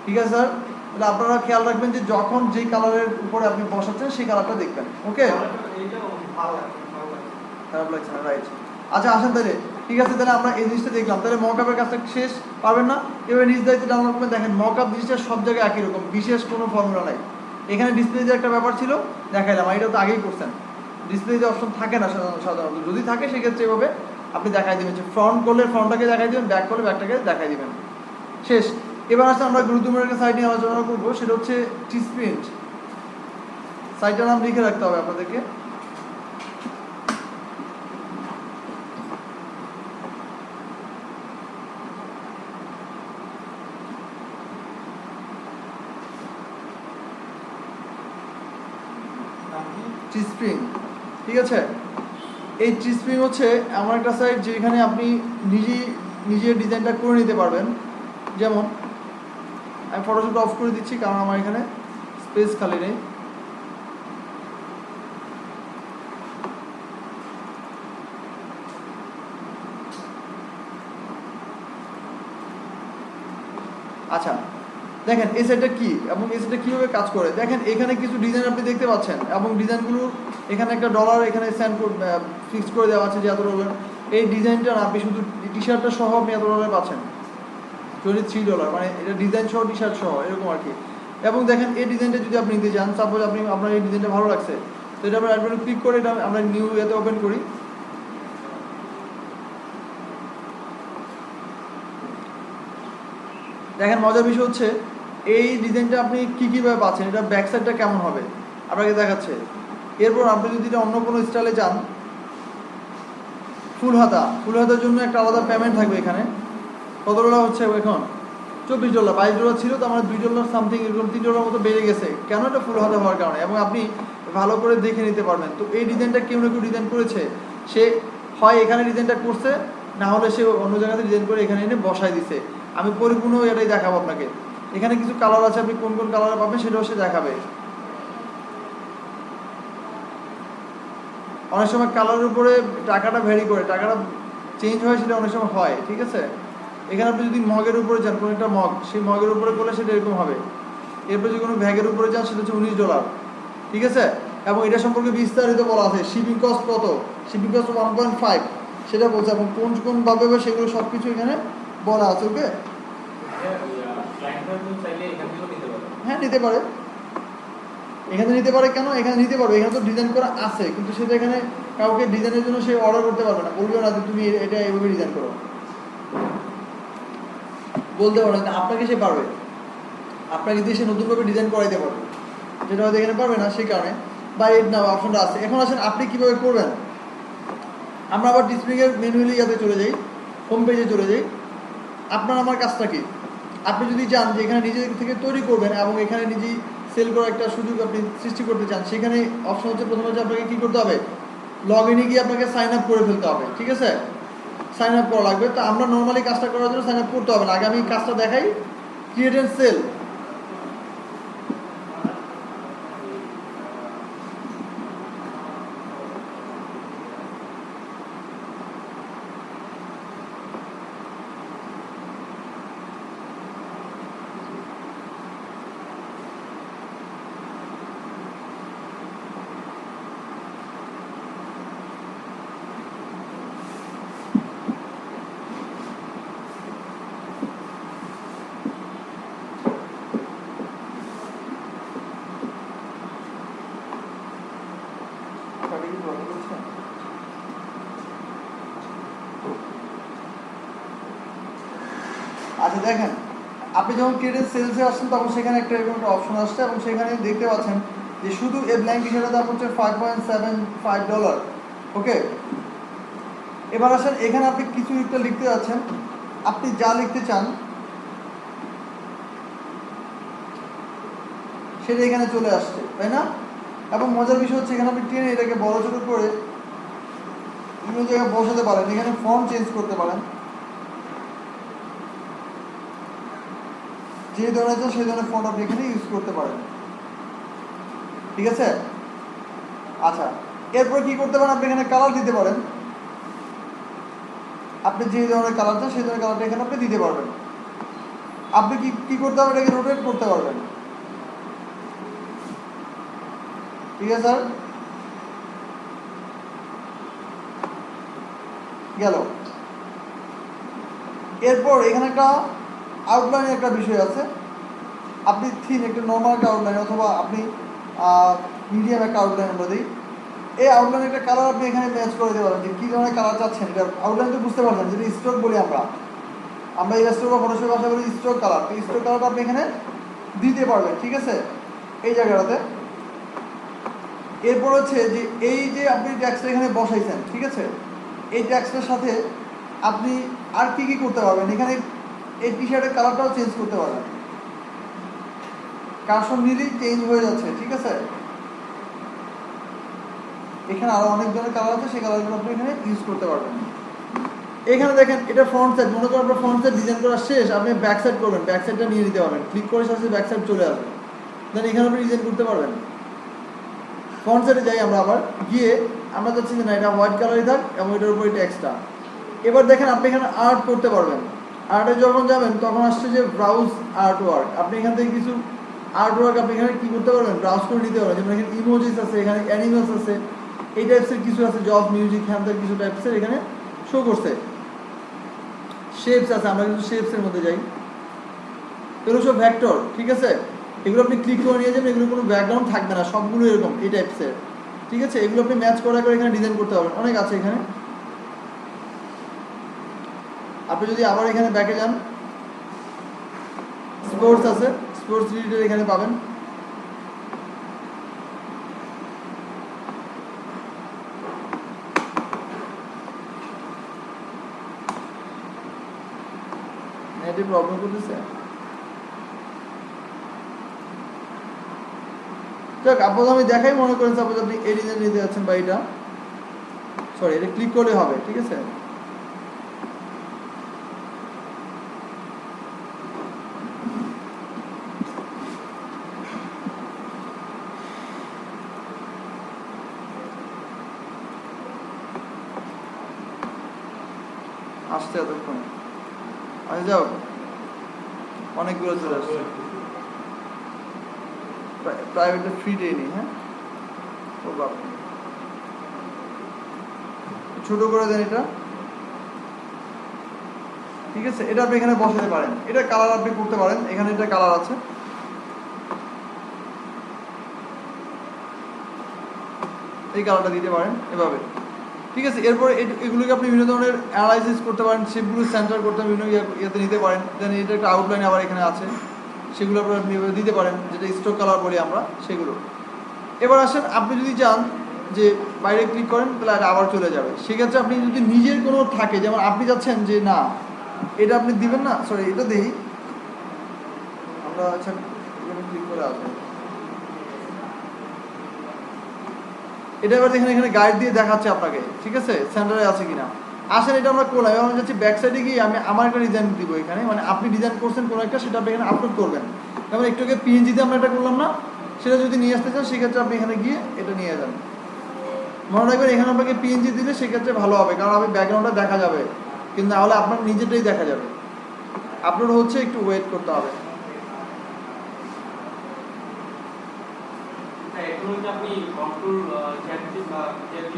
ঠিক আছে স্যার? তাহলে আপনারা খেয়াল রাখবেন যে যখন যেই কালারের উপরে আপনি বসাচ্ছেন সেই কালারটা দেখবেন, ওকে? খারাপ লাগছে না, রাইট। আচ্ছা আসেন তাহলে, ঠিক আছে, তাহলে আমরা এই জিনিসটা দেখলাম, তাহলে মকআপের কাজটা শেষ, পারবেন না? এবার নিজ দায়িত্বে ডাউনলোড করবেন। দেখেন মকআপ জিনিসটা সব জায়গায় একই রকম, বিশেষ কোনো ফর্মুলা নাই। এখানে ডিসপ্লে যে একটা ব্যাপার ছিল দেখাইলাম, এটা তো আগেই করছেন, ডিসপ্লে যে অপশন থাকে না সাধারণত, যদি থাকে সেক্ষেত্রে এভাবে আপনি দেখাই দেবেন, যে ফ্রন্ট করলে ফ্রন্টটাকে দেখাই দেবেন, ব্যাক করলে ব্যাকটাকে দেখাই দেবেন, শেষ। এবার আসলে আমরা গুরুত্বপূর্ণ একটা সাইট নিয়ে আলোচনা করবো, সেটা হচ্ছে টিস্প্রিন্ট। সাইটটার নাম লিখে রাখতে হবে আপনাদেরকে, টিস্প্রিং, ঠিক আছে? এই টিস্প্রিং হচ্ছে এমন একটা সাইট যেখানে আপনি নিজের ডিজাইনটা করে নিতে পারবেন। যেমন আমি ফটোশপটা অফ করে দিচ্ছি, কারণ আমার এখানে স্পেস খালি নেই। আচ্ছা, দেখেন এই সাইডটা কি এবং এই সাইডটা কীভাবে কাজ করে দেখেন, এখানে কিছু ডিজাইন আপনি দেখতে পাচ্ছেন এবং ডিজাইনগুলো এখানে একটা ডলার এখানে সেন্ড ফিক্স করে দেওয়া আছে যে এত ডলার। এই ডিজাইনটা আপনি শুধু টি শার্টটা সহ আপনি এত ডলার পাচ্ছেন, $23, মানে এটা ডিজাইন সহ টি শার্ট সহ এরকম আর কি। এবং দেখেন এই ডিজাইনটা যদি আপনি নিতে চান, সাপোজ আপনার এই ডিজাইনটা ভালো লাগছে, তো এটা আমরা একবার ক্লিক করে এটা আমরা নিউ এতে ওপেন করি। দেখেন মজার বিষয় হচ্ছে এই ডিজাইনটা আপনি কীভাবে পাচ্ছেন, এটা ব্যাক সাইডটা কেমন হবে আপনাকে দেখাচ্ছে। এরপর আপনি যদি এটা অন্য কোনো স্টাইলে চান, ফুল হাতার জন্য একটা আলাদা পেমেন্ট থাকবে এখানে। কত ডলার হচ্ছে এখন? $24, $22 ছিল, তো আমার $2 সামথিং এরকম $3 মতো বেড়ে গেছে। কেন? এটা ফুল হাতা হওয়ার কারণে, এবং আপনি ভালো করে দেখে নিতে পারবেন। তো এই ডিজাইনটা কেউ না কেউ ডিজাইন করেছে, সে হয় এখানে ডিজাইনটা করছে, না হলে সে অন্য জায়গাতে ডিজাইন করে এখানে এনে বসায় দিছে। আমি পরিপূর্ণ এটাই দেখাবো আপনাকে। এখানে কিছু কালার আছে, আপনি কোন কোন কালার পাবেন সেটাও সে দেখাবে। অনেক সময় কালারের উপরে টাকাটা ভ্যারি করে, টাকাটা চেঞ্জ হয়, সেটা অনেক সময় হয়, ঠিক আছে। এখানে আপনি যদি মগের উপরে যান, কোনো একটা মগ, সেই মগের উপরে করলে সেটা এরকম হবে। এরপর যদি কোনো ব্যাগের উপরে যান, সেটা হচ্ছে $19, ঠিক আছে। এবং এটা সম্পর্কে বিস্তারিত বলা আছে, শিপিং কস্ট কত, শিপিং কস্ট 1.5 সেটা বলছে, এবং কোনভাবে সেগুলো সব কিছু এখানে বলা আছে। ওকে, হ্যাঁ নিতে পারে, এখানে নিতে পারে। কেন এখানে নিতে পারবে? এখানে তো ডিজাইন করা আছে, কিন্তু সেটা এখানে কাউকে ডিজাইনের জন্য সে অর্ডার করতে পারবে না, বলবে না যে তুমি এটা এইভাবে ডিজাইন করো, বলতে পারবে না। আপনাকে সে পারবে, আপনাকে দিয়ে সে নতুনভাবে ডিজাইন করাইতে পারবে, যেটা হয়তো এখানে পারবে না, সেই কারণে বাই এড নাও অপশনটা আছে। এখন আসেন আপনি কীভাবে করবেন। আমরা আবার ডিসপ্লের ম্যানুয়ালি ইয়াতে চলে যাই, হোম পেজে চলে যাই। আপনার আমার কাজটা কি, আপনি যদি চান যে এখানে নিজে থেকে তৈরি করবেন এবং এখানে নিজেই সেল করার একটা সুযোগ আপনি সৃষ্টি করতে চান, সেখানে অপশন হচ্ছে প্রথমে হচ্ছে আপনাকে কী করতে হবে, লগ ইনে গিয়ে আপনাকে সাইন আপ করে ফেলতে হবে, ঠিক আছে। সাইন আপ করা লাগবে। তো আমরা নর্মালি কাজটা করার জন্য সাইন আপ করতে হবে না। আগে আমি কাজটা দেখাই, ক্রিয়েট এন্ড সেল। আচ্ছা দেখেন, আপনি যখন ক্রিয়েট সেলসে আসছেন তখন সেখানে একটা এরকম একটা অপশন আসছে, এবং সেখানে দেখতে পাচ্ছেন যে শুধু এই ব্ল্যাঙ্ক টি শার্টের দাম হচ্ছে $5.75। ওকে, এবার আসেন এখানে আপনি কিছু একটা লিখতে যাচ্ছেন, আপনি যা লিখতে চান সেটা এখানে চলে আসছে, তাই না। এবং মজার বিষয় হচ্ছে এখানে আপনি টেনে এটাকে বড় ছোট করে বিভিন্ন জায়গায় বসাতে পারেন, এখানে ফন্ট চেঞ্জ করতে পারেন, যে ধরনের চান সেই ধরনের ফন্ট আপনি এখানে ইউজ করতে পারেন, ঠিক আছে। আচ্ছা, এরপর কি করতে পারেন, আপনি এখানে কালার দিতে পারেন, আপনি যে ধরনের কালার চান সেই ধরনের কালারটা এখানে আপনি দিতে পারবেন। আপনি কি করতে হবে, এটাকে রোটেট করতে পারবেন, ঠিক আছে স্যার। গেল। এরপর এখানে একটা আউটলাইনের একটা বিষয় আছে, আপনি থিন একটা নর্মাল একটা আউটলাইন অথবা আপনি মিডিয়াম একটা আউটলাইন আমরা দিই, এই আউটলাইন একটা কালার আপনি এখানে ম্যাচ করে দিতে পারেন, যে কী ধরনের কালার চাচ্ছেন। এটা আউটলাইন তো বুঝতে পারছেন, যেটা স্ট্রোক বলি আমরা ইলাস্ট্রেটর বা ফটোশপের ভাষা বলি স্ট্রোক কালার। তো স্ট্রোক কালারটা আপনি এখানে দিতে পারবেন, ঠিক আছে, এই জায়গাটাতে। এরপর হচ্ছে যে এই যে আপনি ট্যাক্সটা এখানে বসাইছেন, ঠিক আছে, এই ট্যাক্সটার সাথে আপনি আর কি করতে পারবেন, এখানে এই টি শার্টের কালারটাও চেঞ্জ করতে পারবেন, কার্সন নিলেই চেঞ্জ হয়ে যাচ্ছে, ঠিক আছে। এখানে আরো অনেক ধরনের কালার আছে, সেই কালারগুলো আপনি এখানে ইউজ করতে পারবেন। এখানে দেখেন এটা ফ্রন্ট সাইড, মনে করেন আপনার ফ্রন্ট সাইড ডিজাইন করা শেষ, আপনি ব্যাক সাইড করবেন, ব্যাক সাইডটা নিয়ে নিতে পারবেন, ক্লিক করে সাথে ব্যাক সাইড চলে আসবে, দেন এখানে আপনি ডিজাইন করতে পারবেন। ফ্রন্ট সাইডে যাই আমরা, আবার গিয়ে আমরা চাচ্ছি যে না এটা হোয়াইট কালারই থাক এবং এটার উপরে টেক্সটটা। এবার দেখেন আপনি এখানে আর্ট করতে পারবেন, আর্টে যখন যাবেন তখন আসছে যে ব্রাউজ আর্ট ওয়ার্ক। আপনি এখান থেকে কিছু আর্ট ওয়ার্ক আপনি এখানে কি করতে পারবেন, ব্রাউজ করে নিতে পারবেন। যেমন এখানে ইমোজিস আছে, এখানে অ্যানিমেলস আছে, এই টাইপসের কিছু আছে, জব মিউজিক হ্যান্ডেল কিছু টাইপসের এখানে শো করছে। শেপস আছে, আমরা কিন্তু শেপসের মধ্যে যাই, এগুলো সব ভেক্টর, ঠিক আছে। এগুলো আপনি ক্লিক করে নিয়ে যাবেন, এগুলো কোনো ব্যাকগ্রাউন্ড থাকবে না, সবগুলো এরকম এই টাইপসের, ঠিক আছে। এগুলো আপনি ম্যাচ করে এখানে ডিজাইন করতে পারবেন, অনেক আছে এখানে। আপনি যদি আবার এখানে ব্যাকে যান, স্পোর্টস আছে, স্পোর্টস রিলেটেড এখানে পাবেন। নেটে প্রবলেম করতেছে, যাক আপাতত আমি দেখাই। মনে করেন সাপোজ আপনি এই ডিজাইন নিতে যাচ্ছেন বা এটা, সরি এটা ক্লিক করলে হবে, ঠিক আছে। আসতে এতক্ষণ আচ্ছা যাও, অনেকগুলো চলে আসছে। প্রাইভেটটা ফ্রিতেই নেই, হ্যাঁ ও বাপ, ছোট করে দেন এটা, ঠিক আছে। এটা আপনি এখানে বসাতে পারেন, এটা কালার আপনি করতে পারেন, এখানে এটা কালার আছে, এই কালারটা দিতে পারেন এভাবে, ঠিক আছে। এরপরে এগুলোকে আপনি বিভিন্ন ধরনের অ্যানালাইসিস করতে পারেন, শেপগুলো সেন্টার করতে বিভিন্ন ইয়েতে নিতে পারেন। দেন এটা একটা আউটলাইন আবার এখানে আছে, সেগুলো আপনি দিতে পারেন, যেটা স্ট্রোক কালার বলি আমরা সেগুলো। এবার আসেন, আপনি যদি চান যে বাইরে ক্লিক করেন তাহলে এটা আবার চলে যাবে। সেক্ষেত্রে আপনি যদি নিজের কোনো থাকে, যেমন আপনি চাচ্ছেন যে না এটা আপনি দিবেন না, সরি এটা দিই আমরা, আচ্ছা এখানে ক্লিক করে আসবেন। এটা এবার দেখেন এখানে গাইড দিয়ে দেখাচ্ছে আপনাকে, ঠিক আছে, সেন্টারে আছে কিনা। আসেন এটা আমরা করলাম, এবার আমরা যাচ্ছি ব্যাক সাইডে গিয়ে আমি আমার একটা ডিজাইন দিব এখানে, মানে আপনি ডিজাইন করছেন কোনো একটা, সেটা আপনি এখানে আপলোড করবেন। যেমন একটু আগে পিএনজিতে আমরা এটা করলাম না, সেটা যদি নিয়ে আসতে চান সেক্ষেত্রে আপনি এখানে গিয়ে এটা নিয়ে যান। মনে রাখবেন এখানে আপনাকে পিএনজি দিলে সেক্ষেত্রে ভালো হবে, কারণ আপনি ব্যাকগ্রাউন্ডটা দেখা যাবে, কিন্তু নাহলে আপনার নিজেরটাই দেখা যাবে। আপলোড হচ্ছে, একটু ওয়েট করতে হবে।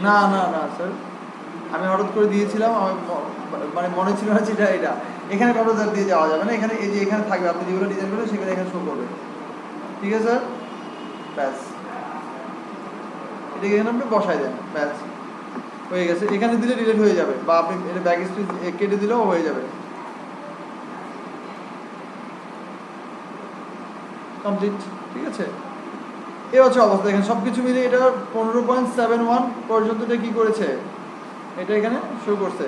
না না না স্যার, আমি হঠাৎ করে দিয়েছিলাম, আমি মানে মনে ছিল না যেটা এটা এখানে কন্ট্রোল দিয়ে যাওয়া যাবে না। এখানে এই যে এখানে থাকবে, আপনি যেগুলো ডিজাইন করবেন সেখানে এখানে শো করবে, ঠিক আছে স্যার। ব্যাস এটাকে এখানে আপনি বসাই দেন, ব্যাস হয়ে গেছে। এখানে দিলে ডিলিট হয়ে যাবে, বা আপনি এটা ব্যাক স্পেস কেটে দিলেও হয়ে যাবে, কমপ্লিট, ঠিক আছে। এই হচ্ছে অবস্থা। এখানে সব কিছু মিলিয়ে এটা 15.71 পর্যন্ত এটা কী করেছে, এটা এখানে শো করছে,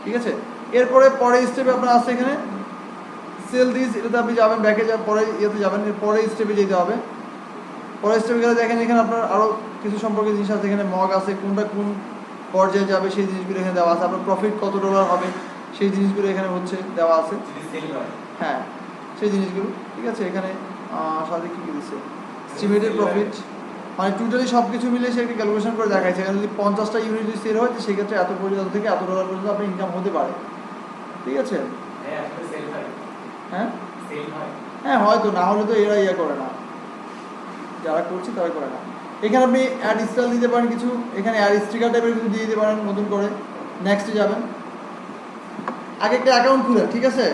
ঠিক আছে। এরপরে পরে স্টেপে আপনার আসছে এখানে সেল দিস, এটাতে আপনি যাবেন, ব্যাকে যাবেন, পরে ইয়েতে যাবেন, এর পরে স্টেপে যেতে হবে। পরের স্টেপে গেলে দেখেন এখানে আপনার আরও কিছু সম্পর্কে জিনিস আছে, এখানে মগ আছে, কোনটা কোন পর্যায়ে যাবে সেই জিনিসগুলো এখানে দেওয়া আছে, আপনার প্রফিট কত ডলার হবে সেই জিনিসগুলো এখানে হচ্ছে দেওয়া আছে, হ্যাঁ সেই জিনিসগুলো, ঠিক আছে। এখানে সাথে কী কী দিচ্ছে, এস্টিমেটেড প্রফিট, মানে টোটালি সব কিছু মিলে সে একটা ক্যালকুলেশন করে দেখাচ্ছে। এখানে যদি 50টা ইউনিট যদি সেল হয়, সেক্ষেত্রে এত পর্যন্ত থেকে এত ডলার পর্যন্ত আপনার ইনকাম হতে পারে, ঠিক আছে। হ্যাঁ হ্যাঁ হয়তো, না হলে তো এরা ইয়ে করে না, যারা করছে তারা করে না। এখানে আপনি অ্যাড স্টাইল দিতে পারেন কিছু, এখানে অ্যাড স্টিকার টাইপের কিছু দিয়ে দিতে পারেন নতুন করে। নেক্সটে যাবেন, আগে একটা অ্যাকাউন্ট খুলেন, ঠিক আছে,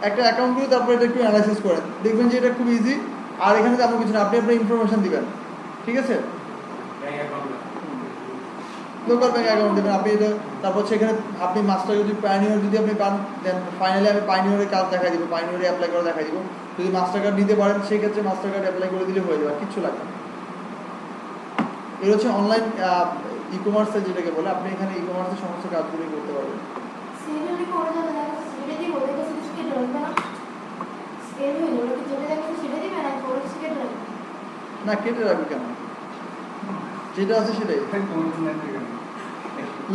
একটা অ্যাকাউন্ট খুলে তারপরে এটা একটু অ্যানালাইসিস করেন, দেখবেন যে এটা খুব ইজি। আর এখানে তেমন কিছু না, আপনি আপনার ইনফরমেশন দিবেন, ঠিক আছে। লোকাল ব্যাঙ্ক অ্যাকাউন্ট দেবেন আপনি এটা, তারপর সেখানে আপনি মাস্টার যদি পাইনিয়র যদি আপনি পান, দেন ফাইনালি আমি পাইনিয়রের কাজ দেখাই দিব, পাইনিয়রে অ্যাপ্লাই করে দেখাই দিব। যদি মাস্টার কার্ড নিতে পারেন সেক্ষেত্রে মাস্টার কার্ড অ্যাপ্লাই করে দিলে হয়ে যাবে, কিচ্ছু লাগবে না। এর হচ্ছে অনলাইন ই কমার্সে যেটাকে বলে, আপনি এখানে ই কমার্সের সমস্ত কাজগুলি করতে পারবেন। না কেটে রাখবে কেন, যেটা আছে সেটাই।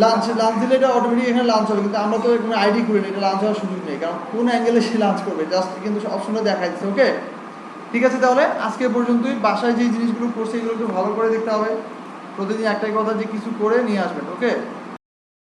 লাঞ্চ দিলে এটা অটোমেটিক এখানে লাঞ্চ হবে, কিন্তু আমরা তো কোনো আইডি করি না, এটা লাঞ্চ হওয়ার সুযোগ নেই, কারণ কোন অ্যাঙ্গেলে সে লাঞ্চ করবে জাস্ট কিন্তু অপশনটা দেখাই দিচ্ছে। ওকে ঠিক আছে, তাহলে আজকে পর্যন্তই। বাসায় যে জিনিসগুলো করছে এগুলো একটু ভালো করে দেখতে হবে, প্রতিদিন একটাই কথা যে কিছু করে নিয়ে আসবেন, ওকে।